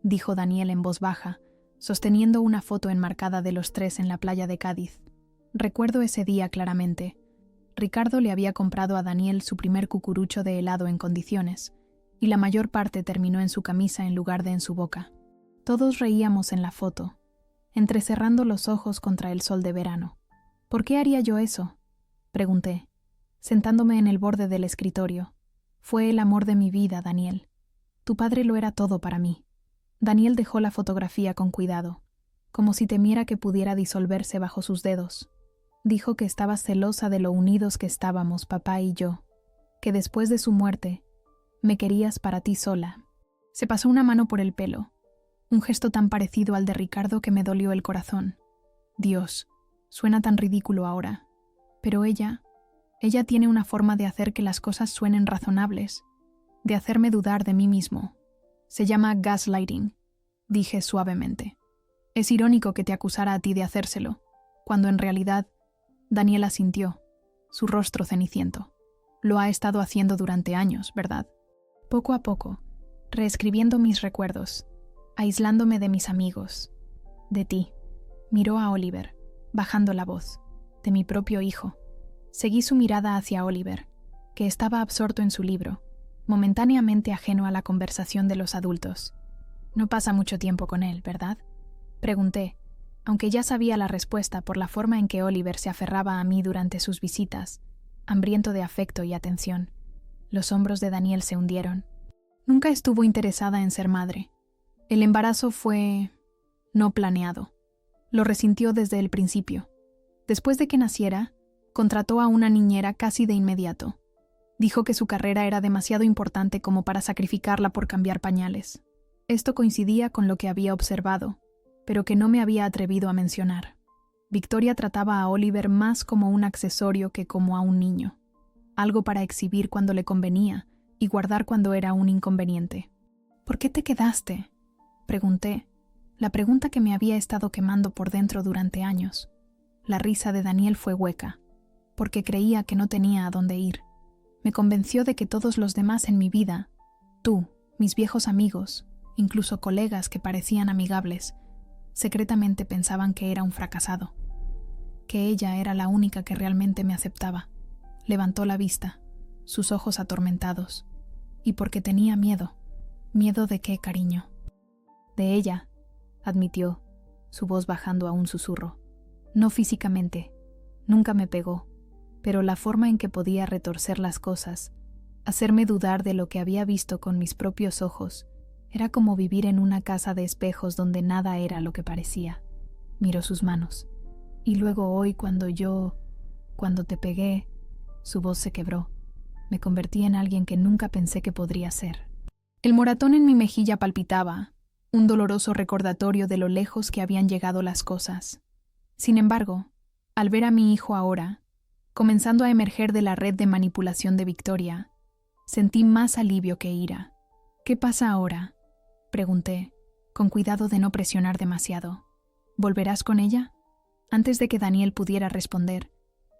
dijo Daniel en voz baja, sosteniendo una foto enmarcada de los tres en la playa de Cádiz. Recuerdo ese día claramente. Ricardo le había comprado a Daniel su primer cucurucho de helado en condiciones, y la mayor parte terminó en su camisa en lugar de en su boca. Todos reíamos en la foto, entrecerrando los ojos contra el sol de verano. «¿Por qué haría yo eso?», pregunté, sentándome en el borde del escritorio. «Fue el amor de mi vida, Daniel. Tu padre lo era todo para mí». Daniel dejó la fotografía con cuidado, como si temiera que pudiera disolverse bajo sus dedos. Dijo que estaba celosa de lo unidos que estábamos, papá y yo, que después de su muerte, me querías para ti sola. Se pasó una mano por el pelo, un gesto tan parecido al de Ricardo que me dolió el corazón. Dios, suena tan ridículo ahora, pero ella tiene una forma de hacer que las cosas suenen razonables, de hacerme dudar de mí mismo. Se llama gaslighting, dije suavemente. Es irónico que te acusara a ti de hacérselo, cuando en realidad Daniel asintió, su rostro ceniciento. Lo ha estado haciendo durante años, ¿verdad? Poco a poco, reescribiendo mis recuerdos, aislándome de mis amigos, de ti. Miró a Oliver, bajando la voz, de mi propio hijo. Seguí su mirada hacia Oliver, que estaba absorto en su libro, momentáneamente ajeno a la conversación de los adultos. No pasa mucho tiempo con él, ¿verdad?, pregunté, aunque ya sabía la respuesta por la forma en que Oliver se aferraba a mí durante sus visitas, hambriento de afecto y atención. Los hombros de Daniel se hundieron. Nunca estuvo interesada en ser madre. El embarazo fue no planeado. Lo resintió desde el principio. Después de que naciera, contrató a una niñera casi de inmediato. Dijo que su carrera era demasiado importante como para sacrificarla por cambiar pañales. Esto coincidía con lo que había observado, pero que no me había atrevido a mencionar. Victoria trataba a Oliver más como un accesorio que como a un niño. Algo para exhibir cuando le convenía y guardar cuando era un inconveniente. ¿Por qué te quedaste?, pregunté, la pregunta que me había estado quemando por dentro durante años. La risa de Daniel fue hueca, porque creía que no tenía a dónde ir. Me convenció de que todos los demás en mi vida, tú, mis viejos amigos, incluso colegas que parecían amigables, secretamente pensaban que era un fracasado, que ella era la única que realmente me aceptaba. Levantó la vista, sus ojos atormentados, y porque tenía miedo. ¿Miedo de qué, cariño? De ella, admitió, su voz bajando a un susurro. No físicamente, nunca me pegó, pero la forma en que podía retorcer las cosas, hacerme dudar de lo que había visto con mis propios ojos, era como vivir en una casa de espejos donde nada era lo que parecía. Miró sus manos. Y luego hoy cuando te pegué, su voz se quebró. Me convertí en alguien que nunca pensé que podría ser. El moratón en mi mejilla palpitaba, un doloroso recordatorio de lo lejos que habían llegado las cosas. Sin embargo, al ver a mi hijo ahora, comenzando a emerger de la red de manipulación de Victoria, sentí más alivio que ira. ¿Qué pasa ahora?, pregunté, con cuidado de no presionar demasiado. ¿Volverás con ella? Antes de que Daniel pudiera responder,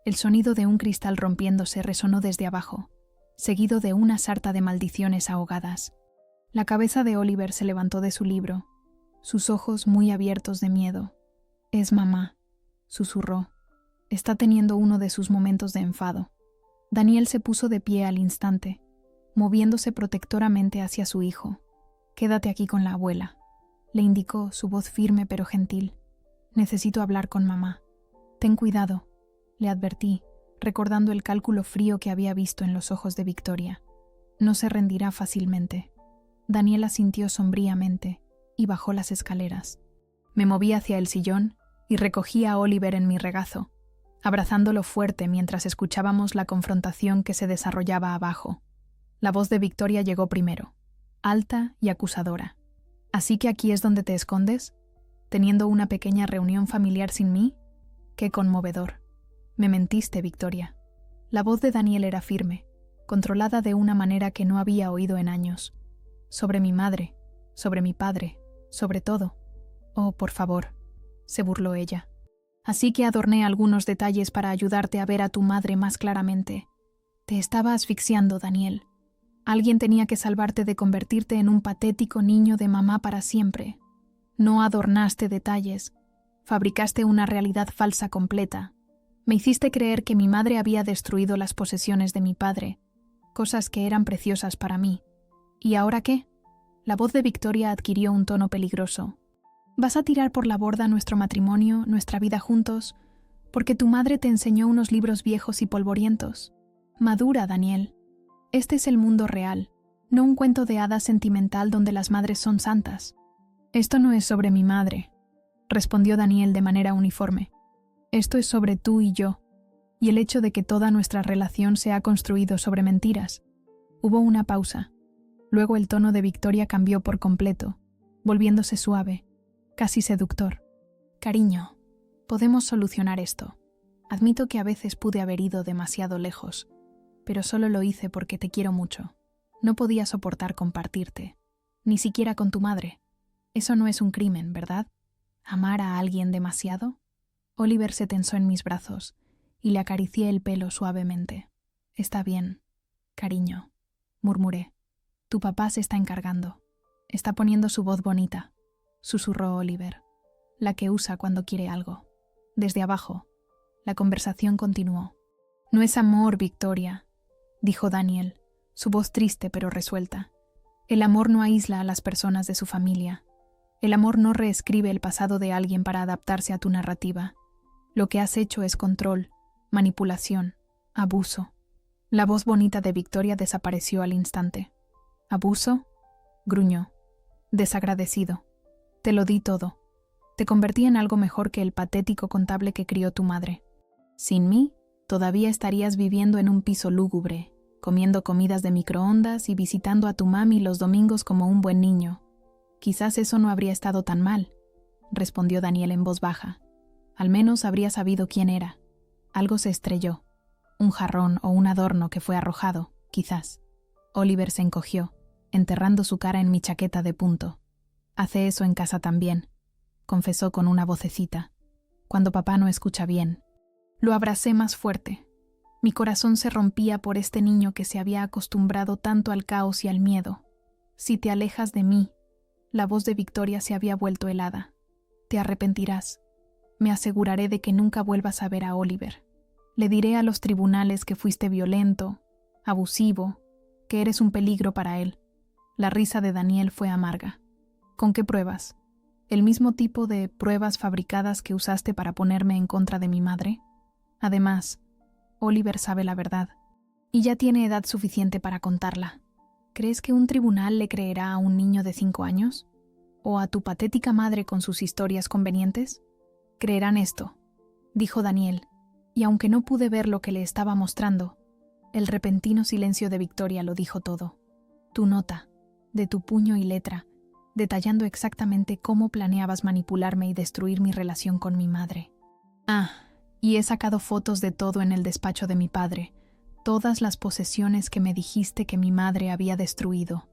el sonido de un cristal rompiéndose resonó desde abajo, seguido de una sarta de maldiciones ahogadas. La cabeza de Oliver se levantó de su libro, sus ojos muy abiertos de miedo. «Es mamá», susurró. «Está teniendo uno de sus momentos de enfado». Daniel se puso de pie al instante, moviéndose protectoramente hacia su hijo. «Quédate aquí con la abuela», le indicó, su voz firme pero gentil. «Necesito hablar con mamá». «Ten cuidado», le advertí, recordando el cálculo frío que había visto en los ojos de Victoria. «No se rendirá fácilmente». Daniel asintió sombríamente y bajó las escaleras. Me moví hacia el sillón y recogí a Oliver en mi regazo, abrazándolo fuerte mientras escuchábamos la confrontación que se desarrollaba abajo. La voz de Victoria llegó primero, alta y acusadora. «¿Así que aquí es donde te escondes? ¿Teniendo una pequeña reunión familiar sin mí? ¡Qué conmovedor! Me mentiste, Victoria». La voz de Daniel era firme, controlada de una manera que no había oído en años. «Sobre mi madre, sobre mi padre, sobre todo». «Oh, por favor», se burló ella. «Así que adorné algunos detalles para ayudarte a ver a tu madre más claramente. Te estaba asfixiando, Daniel. Alguien tenía que salvarte de convertirte en un patético niño de mamá para siempre. No adornaste detalles. Fabricaste una realidad falsa completa. Me hiciste creer que mi madre había destruido las posesiones de mi padre, cosas que eran preciosas para mí. ¿Y ahora qué?». La voz de Victoria adquirió un tono peligroso. «¿Vas a tirar por la borda nuestro matrimonio, nuestra vida juntos, porque tu madre te enseñó unos libros viejos y polvorientos? Madura, Daniel. Este es el mundo real, no un cuento de hadas sentimental donde las madres son santas». «Esto no es sobre mi madre», respondió Daniel de manera uniforme. «Esto es sobre tú y yo, y el hecho de que toda nuestra relación se ha construido sobre mentiras». Hubo una pausa. Luego el tono de Victoria cambió por completo, volviéndose suave, casi seductor. «Cariño, podemos solucionar esto. Admito que a veces pude haber ido demasiado lejos, pero solo lo hice porque te quiero mucho. No podía soportar compartirte, ni siquiera con tu madre. Eso no es un crimen, ¿verdad? ¿Amar a alguien demasiado?». Oliver se tensó en mis brazos y le acaricié el pelo suavemente. «Está bien, cariño», murmuré. «Tu papá se está encargando. Está poniendo su voz bonita», susurró Oliver, «la que usa cuando quiere algo». Desde abajo, la conversación continuó. «No es amor, Victoria», dijo Daniel, su voz triste pero resuelta. «El amor no aísla a las personas de su familia. El amor no reescribe el pasado de alguien para adaptarse a tu narrativa. Lo que has hecho es control, manipulación, abuso». La voz bonita de Victoria desapareció al instante. «¿Abuso?», gruñó. Desagradecido. Te lo di todo. Te convertí en algo mejor que el patético contable que crió tu madre. Sin mí, todavía estarías viviendo en un piso lúgubre, comiendo comidas de microondas y visitando a tu mami los domingos como un buen niño. Quizás eso no habría estado tan mal, respondió Daniel en voz baja. Al menos habría sabido quién era. Algo se estrelló. Un jarrón o un adorno que fue arrojado, quizás. Oliver se encogió, enterrando su cara en mi chaqueta de punto. Hace eso en casa también, confesó con una vocecita. Cuando papá no escucha bien. Lo abracé más fuerte. Mi corazón se rompía por este niño que se había acostumbrado tanto al caos y al miedo. Si te alejas de mí, la voz de Victoria se había vuelto helada. Te arrepentirás. Me aseguraré de que nunca vuelvas a ver a Oliver. Le diré a los tribunales que fuiste violento, abusivo, que eres un peligro para él. La risa de Daniel fue amarga. ¿Con qué pruebas? ¿El mismo tipo de pruebas fabricadas que usaste para ponerme en contra de mi madre? Además, Oliver sabe la verdad, y ya tiene edad suficiente para contarla. ¿Crees que un tribunal le creerá a un niño de 5 años? ¿O a tu patética madre con sus historias convenientes? Creerán esto, dijo Daniel, y aunque no pude ver lo que le estaba mostrando, el repentino silencio de Victoria lo dijo todo. Tu nota, de tu puño y letra, detallando exactamente cómo planeabas manipularme y destruir mi relación con mi madre. Y he sacado fotos de todo en el despacho de mi padre, todas las posesiones que me dijiste que mi madre había destruido.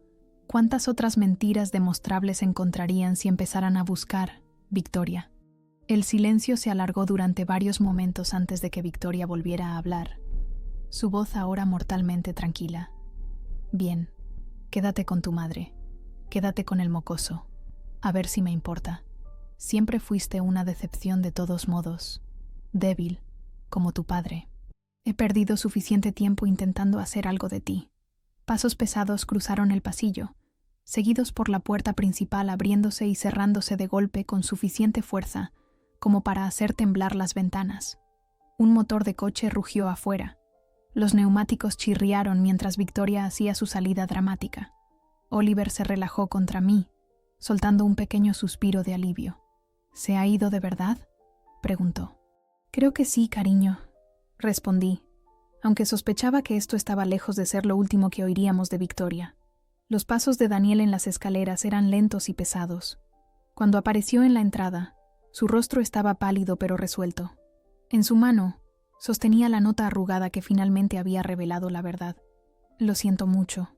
¿Cuántas otras mentiras demostrables encontrarían si empezaran a buscar, Victoria? El silencio se alargó durante varios momentos antes de que Victoria volviera a hablar, su voz ahora mortalmente tranquila. Bien, quédate con tu madre. Quédate con el mocoso. A ver si me importa. Siempre fuiste una decepción de todos modos. Débil, como tu padre. He perdido suficiente tiempo intentando hacer algo de ti. Pasos pesados cruzaron el pasillo, seguidos por la puerta principal abriéndose y cerrándose de golpe con suficiente fuerza como para hacer temblar las ventanas. Un motor de coche rugió afuera. Los neumáticos chirriaron mientras Victoria hacía su salida dramática. Oliver se relajó contra mí, soltando un pequeño suspiro de alivio. ¿Se ha ido de verdad?, preguntó. Creo que sí, cariño, respondí, aunque sospechaba que esto estaba lejos de ser lo último que oiríamos de Victoria. Los pasos de Daniel en las escaleras eran lentos y pesados. Cuando apareció en la entrada, su rostro estaba pálido pero resuelto. En su mano, sostenía la nota arrugada que finalmente había revelado la verdad. Lo siento mucho,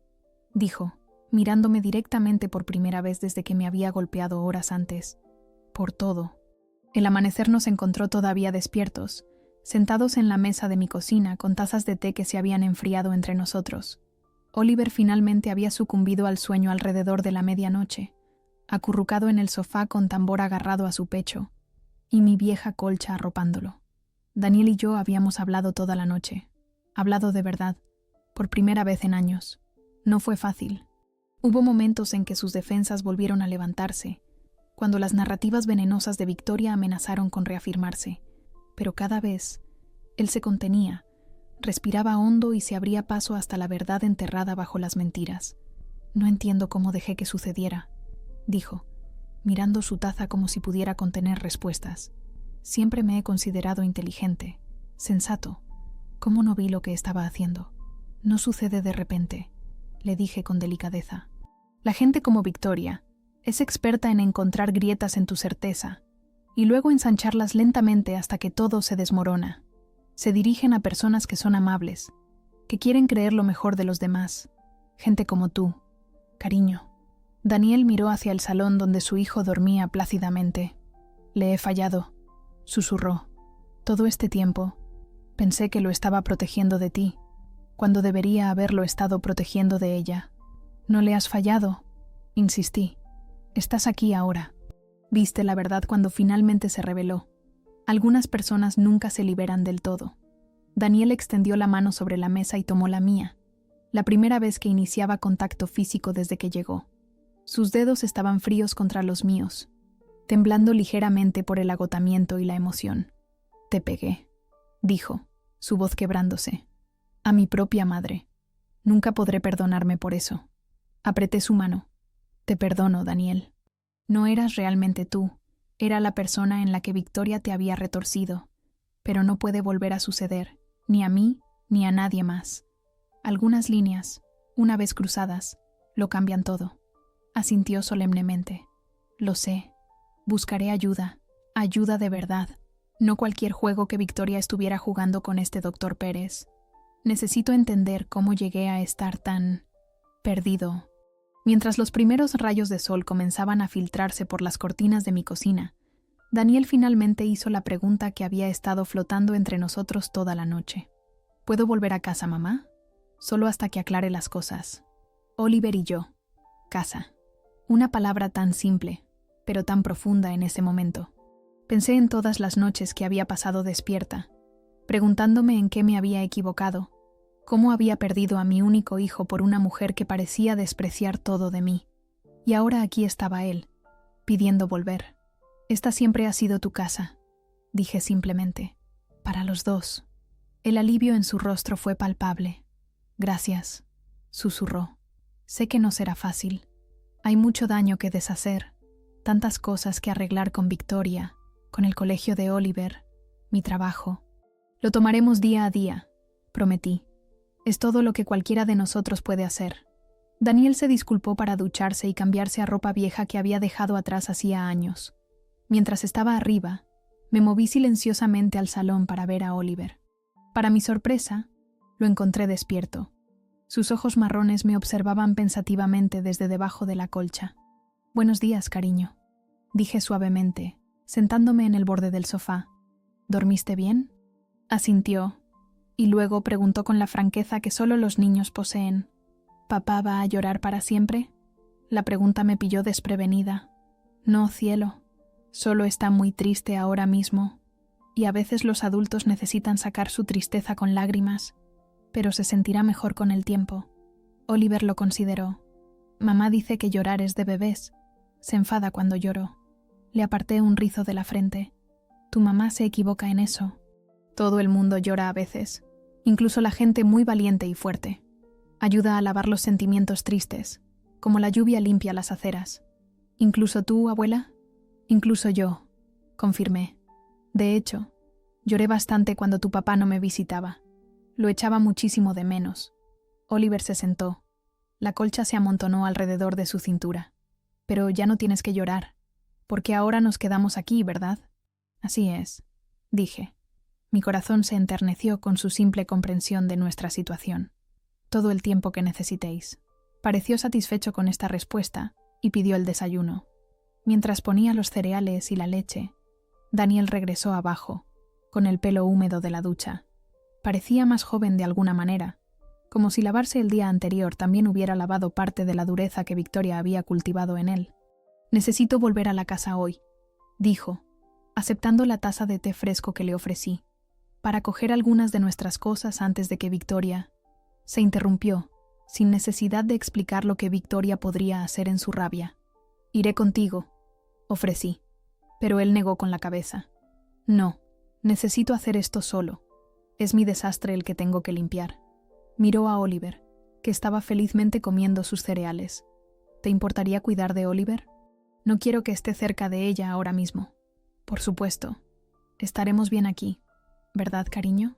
dijo, mirándome directamente por primera vez desde que me había golpeado horas antes. Por todo. El amanecer nos encontró todavía despiertos, sentados en la mesa de mi cocina con tazas de té que se habían enfriado entre nosotros. Oliver finalmente había sucumbido al sueño alrededor de la medianoche, acurrucado en el sofá con tambor agarrado a su pecho, y mi vieja colcha arropándolo. Daniel y yo habíamos hablado toda la noche, hablado de verdad, por primera vez en años. No fue fácil. Hubo momentos en que sus defensas volvieron a levantarse, cuando las narrativas venenosas de Victoria amenazaron con reafirmarse, pero cada vez él se contenía, respiraba hondo y se abría paso hasta la verdad enterrada bajo las mentiras. No entiendo cómo dejé que sucediera, dijo, mirando su taza como si pudiera contener respuestas. Siempre me he considerado inteligente, sensato. ¿Cómo no vi lo que estaba haciendo? No sucede de repente, le dije con delicadeza. La gente como Victoria es experta en encontrar grietas en tu certeza y luego ensancharlas lentamente hasta que todo se desmorona. Se dirigen a personas que son amables, que quieren creer lo mejor de los demás. Gente como tú, cariño. Daniel miró hacia el salón donde su hijo dormía plácidamente. Le he fallado, susurró. Todo este tiempo pensé que lo estaba protegiendo de ti, cuando debería haberlo estado protegiendo de ella. No le has fallado, insistí. Estás aquí ahora. Viste la verdad cuando finalmente se reveló. Algunas personas nunca se liberan del todo. Daniel extendió la mano sobre la mesa y tomó la mía, la primera vez que iniciaba contacto físico desde que llegó. Sus dedos estaban fríos contra los míos, temblando ligeramente por el agotamiento y la emoción. Te pegué, dijo, su voz quebrándose. A mi propia madre. Nunca podré perdonarme por eso. Apreté su mano. Te perdono, Daniel. No eras realmente tú, era la persona en la que Victoria te había retorcido, pero no puede volver a suceder, ni a mí, ni a nadie más. Algunas líneas, una vez cruzadas, lo cambian todo. Asintió solemnemente. Lo sé. Buscaré ayuda, ayuda de verdad. No cualquier juego que Victoria estuviera jugando con este doctor Pérez. Necesito entender cómo llegué a estar tan perdido. Mientras los primeros rayos de sol comenzaban a filtrarse por las cortinas de mi cocina, Daniel finalmente hizo la pregunta que había estado flotando entre nosotros toda la noche. ¿Puedo volver a casa, mamá? Solo hasta que aclare las cosas. Oliver y yo. Casa. Una palabra tan simple, pero tan profunda en ese momento. Pensé en todas las noches que había pasado despierta, preguntándome en qué me había equivocado, cómo había perdido a mi único hijo por una mujer que parecía despreciar todo de mí. Y ahora aquí estaba él, pidiendo volver. Esta siempre ha sido tu casa, dije simplemente. Para los dos. El alivio en su rostro fue palpable. Gracias, susurró. Sé que no será fácil. Hay mucho daño que deshacer, tantas cosas que arreglar con Victoria, con el colegio de Oliver, mi trabajo. Lo tomaremos día a día, prometí. Es todo lo que cualquiera de nosotros puede hacer. Daniel se disculpó para ducharse y cambiarse a ropa vieja que había dejado atrás hacía años. Mientras estaba arriba, me moví silenciosamente al salón para ver a Oliver. Para mi sorpresa, lo encontré despierto. Sus ojos marrones me observaban pensativamente desde debajo de la colcha. «Buenos días, cariño», dije suavemente, sentándome en el borde del sofá. «¿Dormiste bien?» Asintió, y luego preguntó con la franqueza que solo los niños poseen. «¿Papá va a llorar para siempre?» La pregunta me pilló desprevenida. «No, cielo. Solo está muy triste ahora mismo, y a veces los adultos necesitan sacar su tristeza con lágrimas, pero se sentirá mejor con el tiempo». Oliver lo consideró. «Mamá dice que llorar es de bebés. Se enfada cuando lloro». Le aparté un rizo de la frente. «Tu mamá se equivoca en eso. Todo el mundo llora a veces, incluso la gente muy valiente y fuerte. Ayuda a lavar los sentimientos tristes, como la lluvia limpia las aceras. ¿Incluso tú, abuela?» «Incluso yo», confirmé. «De hecho, lloré bastante cuando tu papá no me visitaba. Lo echaba muchísimo de menos». Oliver se sentó. La colcha se amontonó alrededor de su cintura. «Pero ya no tienes que llorar, porque ahora nos quedamos aquí, ¿verdad?» «Así es», dije. Mi corazón se enterneció con su simple comprensión de nuestra situación. «Todo el tiempo que necesitéis». Pareció satisfecho con esta respuesta y pidió el desayuno. Mientras ponía los cereales y la leche, Daniel regresó abajo, con el pelo húmedo de la ducha. Parecía más joven de alguna manera, como si lavarse el día anterior también hubiera lavado parte de la dureza que Victoria había cultivado en él. «Necesito volver a la casa hoy», dijo, aceptando la taza de té fresco que le ofrecí, para coger algunas de nuestras cosas antes de que Victoria... Se interrumpió, sin necesidad de explicar lo que Victoria podría hacer en su rabia. «Iré contigo», ofrecí, pero él negó con la cabeza. «No, necesito hacer esto solo. Es mi desastre el que tengo que limpiar». Miró a Oliver, que estaba felizmente comiendo sus cereales. «¿Te importaría cuidar de Oliver? No quiero que esté cerca de ella ahora mismo». «Por supuesto. Estaremos bien aquí, ¿verdad, cariño?».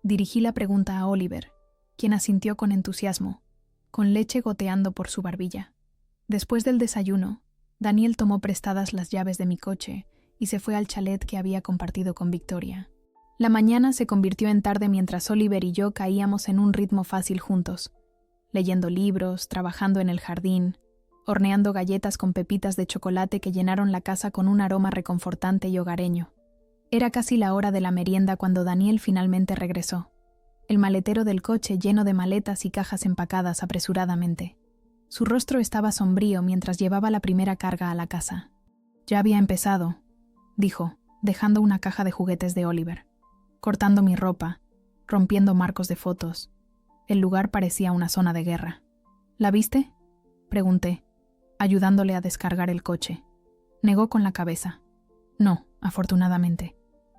Dirigí la pregunta a Oliver, quien asintió con entusiasmo, con leche goteando por su barbilla. Después del desayuno, Daniel tomó prestadas las llaves de mi coche y se fue al chalet que había compartido con Victoria. La mañana se convirtió en tarde mientras Oliver y yo caíamos en un ritmo fácil juntos, leyendo libros, trabajando en el jardín, horneando galletas con pepitas de chocolate que llenaron la casa con un aroma reconfortante y hogareño. Era casi la hora de la merienda cuando Daniel finalmente regresó, el maletero del coche lleno de maletas y cajas empacadas apresuradamente. Su rostro estaba sombrío mientras llevaba la primera carga a la casa. «Ya había empezado», dijo, dejando una caja de juguetes de Oliver. «Cortando mi ropa, rompiendo marcos de fotos. El lugar parecía una zona de guerra». «¿La viste?», pregunté, ayudándole a descargar el coche. Negó con la cabeza. «No, afortunadamente.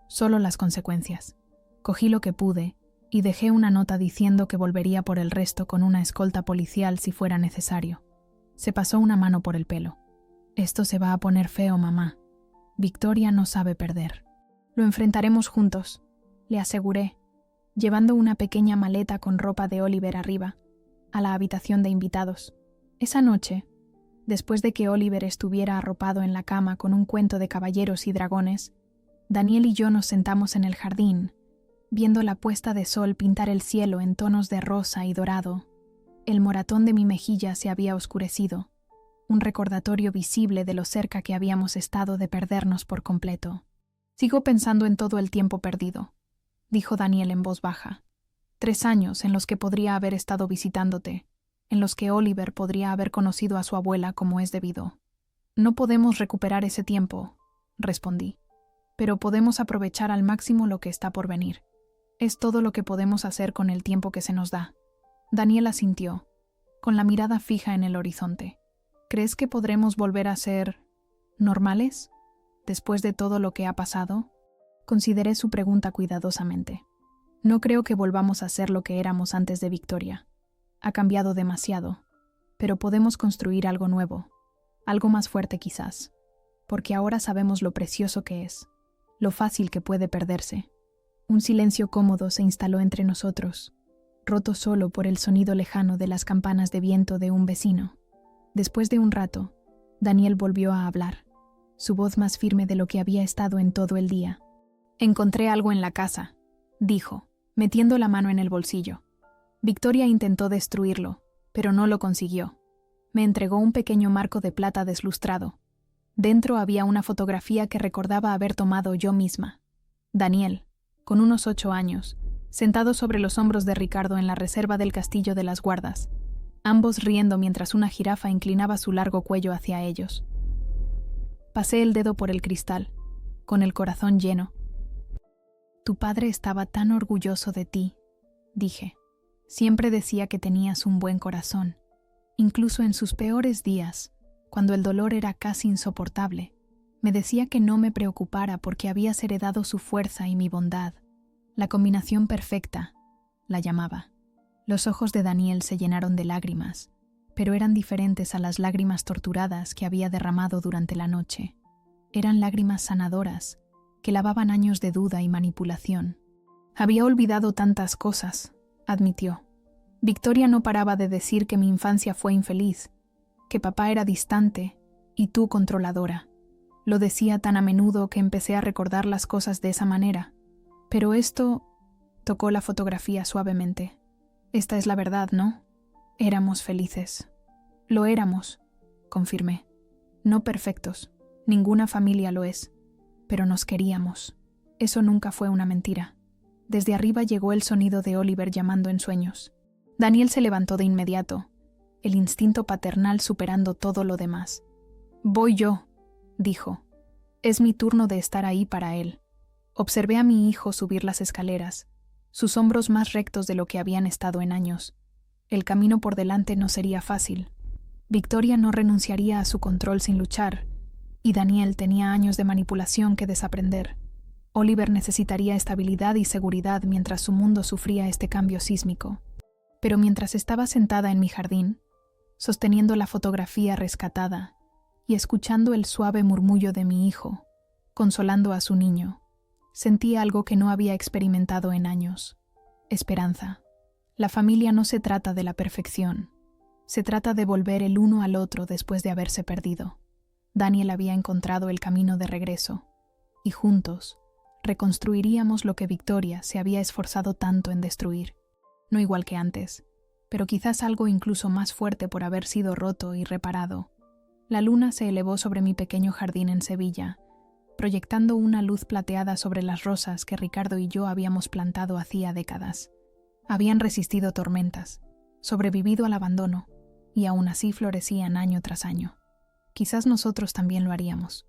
Solo las consecuencias». Cogí lo que pude y dejé una nota diciendo que volvería por el resto con una escolta policial si fuera necesario. Se pasó una mano por el pelo. Esto se va a poner feo, mamá. Victoria no sabe perder. Lo enfrentaremos juntos, le aseguré, llevando una pequeña maleta con ropa de Oliver arriba, a la habitación de invitados. Esa noche, después de que Oliver estuviera arropado en la cama con un cuento de caballeros y dragones, Daniel y yo nos sentamos en el jardín, viendo la puesta de sol pintar el cielo en tonos de rosa y dorado. El moratón de mi mejilla se había oscurecido, un recordatorio visible de lo cerca que habíamos estado de perdernos por completo. Sigo pensando en todo el tiempo perdido, dijo Daniel en voz baja. 3 años en los que podría haber estado visitándote, en los que Oliver podría haber conocido a su abuela como es debido. No podemos recuperar ese tiempo, respondí, pero podemos aprovechar al máximo lo que está por venir. Es todo lo que podemos hacer con el tiempo que se nos da. Daniel asintió, con la mirada fija en el horizonte. ¿Crees que podremos volver a ser normales después de todo lo que ha pasado? Consideré su pregunta cuidadosamente. No creo que volvamos a ser lo que éramos antes de Victoria. Ha cambiado demasiado, pero podemos construir algo nuevo, algo más fuerte quizás, porque ahora sabemos lo precioso que es, lo fácil que puede perderse. Un silencio cómodo se instaló entre nosotros, roto solo por el sonido lejano de las campanas de viento de un vecino. Después de un rato, Daniel volvió a hablar, su voz más firme de lo que había estado en todo el día. «Encontré algo en la casa», dijo, metiendo la mano en el bolsillo. Victoria intentó destruirlo, pero no lo consiguió. Me entregó un pequeño marco de plata deslustrado. Dentro había una fotografía que recordaba haber tomado yo misma. Daniel, con unos 8 años, sentado sobre los hombros de Ricardo en la reserva del Castillo de las Guardas, ambos riendo mientras una jirafa inclinaba su largo cuello hacia ellos. Pasé el dedo por el cristal, con el corazón lleno. «Tu padre estaba tan orgulloso de ti», dije. «Siempre decía que tenías un buen corazón. Incluso en sus peores días, cuando el dolor era casi insoportable, me decía que no me preocupara porque habías heredado su fuerza y mi bondad. La combinación perfecta», la llamaba. Los ojos de Daniel se llenaron de lágrimas, pero eran diferentes a las lágrimas torturadas que había derramado durante la noche. Eran lágrimas sanadoras, que lavaban años de duda y manipulación. «Había olvidado tantas cosas», admitió. «Victoria no paraba de decir que mi infancia fue infeliz, que papá era distante y tú controladora. Lo decía tan a menudo que empecé a recordar las cosas de esa manera. Pero esto…» tocó la fotografía suavemente. «Esta es la verdad, ¿no? Éramos felices». «Lo éramos», confirmé. «No perfectos, ninguna familia lo es, pero nos queríamos. Eso nunca fue una mentira». Desde arriba llegó el sonido de Oliver llamando en sueños. Daniel se levantó de inmediato, el instinto paternal superando todo lo demás. «Voy yo», dijo. «Es mi turno de estar ahí para él». Observé a mi hijo subir las escaleras, sus hombros más rectos de lo que habían estado en años. El camino por delante no sería fácil. Victoria no renunciaría a su control sin luchar, y Daniel tenía años de manipulación que desaprender. Oliver necesitaría estabilidad y seguridad mientras su mundo sufría este cambio sísmico. Pero mientras estaba sentada en mi jardín, sosteniendo la fotografía rescatada y escuchando el suave murmullo de mi hijo, consolando a su niño, sentí algo que no había experimentado en años: esperanza. La familia no se trata de la perfección, se trata de volver el uno al otro después de haberse perdido. Daniel había encontrado el camino de regreso, y juntos reconstruiríamos lo que Victoria se había esforzado tanto en destruir. No igual que antes, pero quizás algo incluso más fuerte por haber sido roto y reparado. La luna se elevó sobre mi pequeño jardín en Sevilla, proyectando una luz plateada sobre las rosas que Ricardo y yo habíamos plantado hacía décadas. Habían resistido tormentas, sobrevivido al abandono, y aún así florecían año tras año. Quizás nosotros también lo haríamos.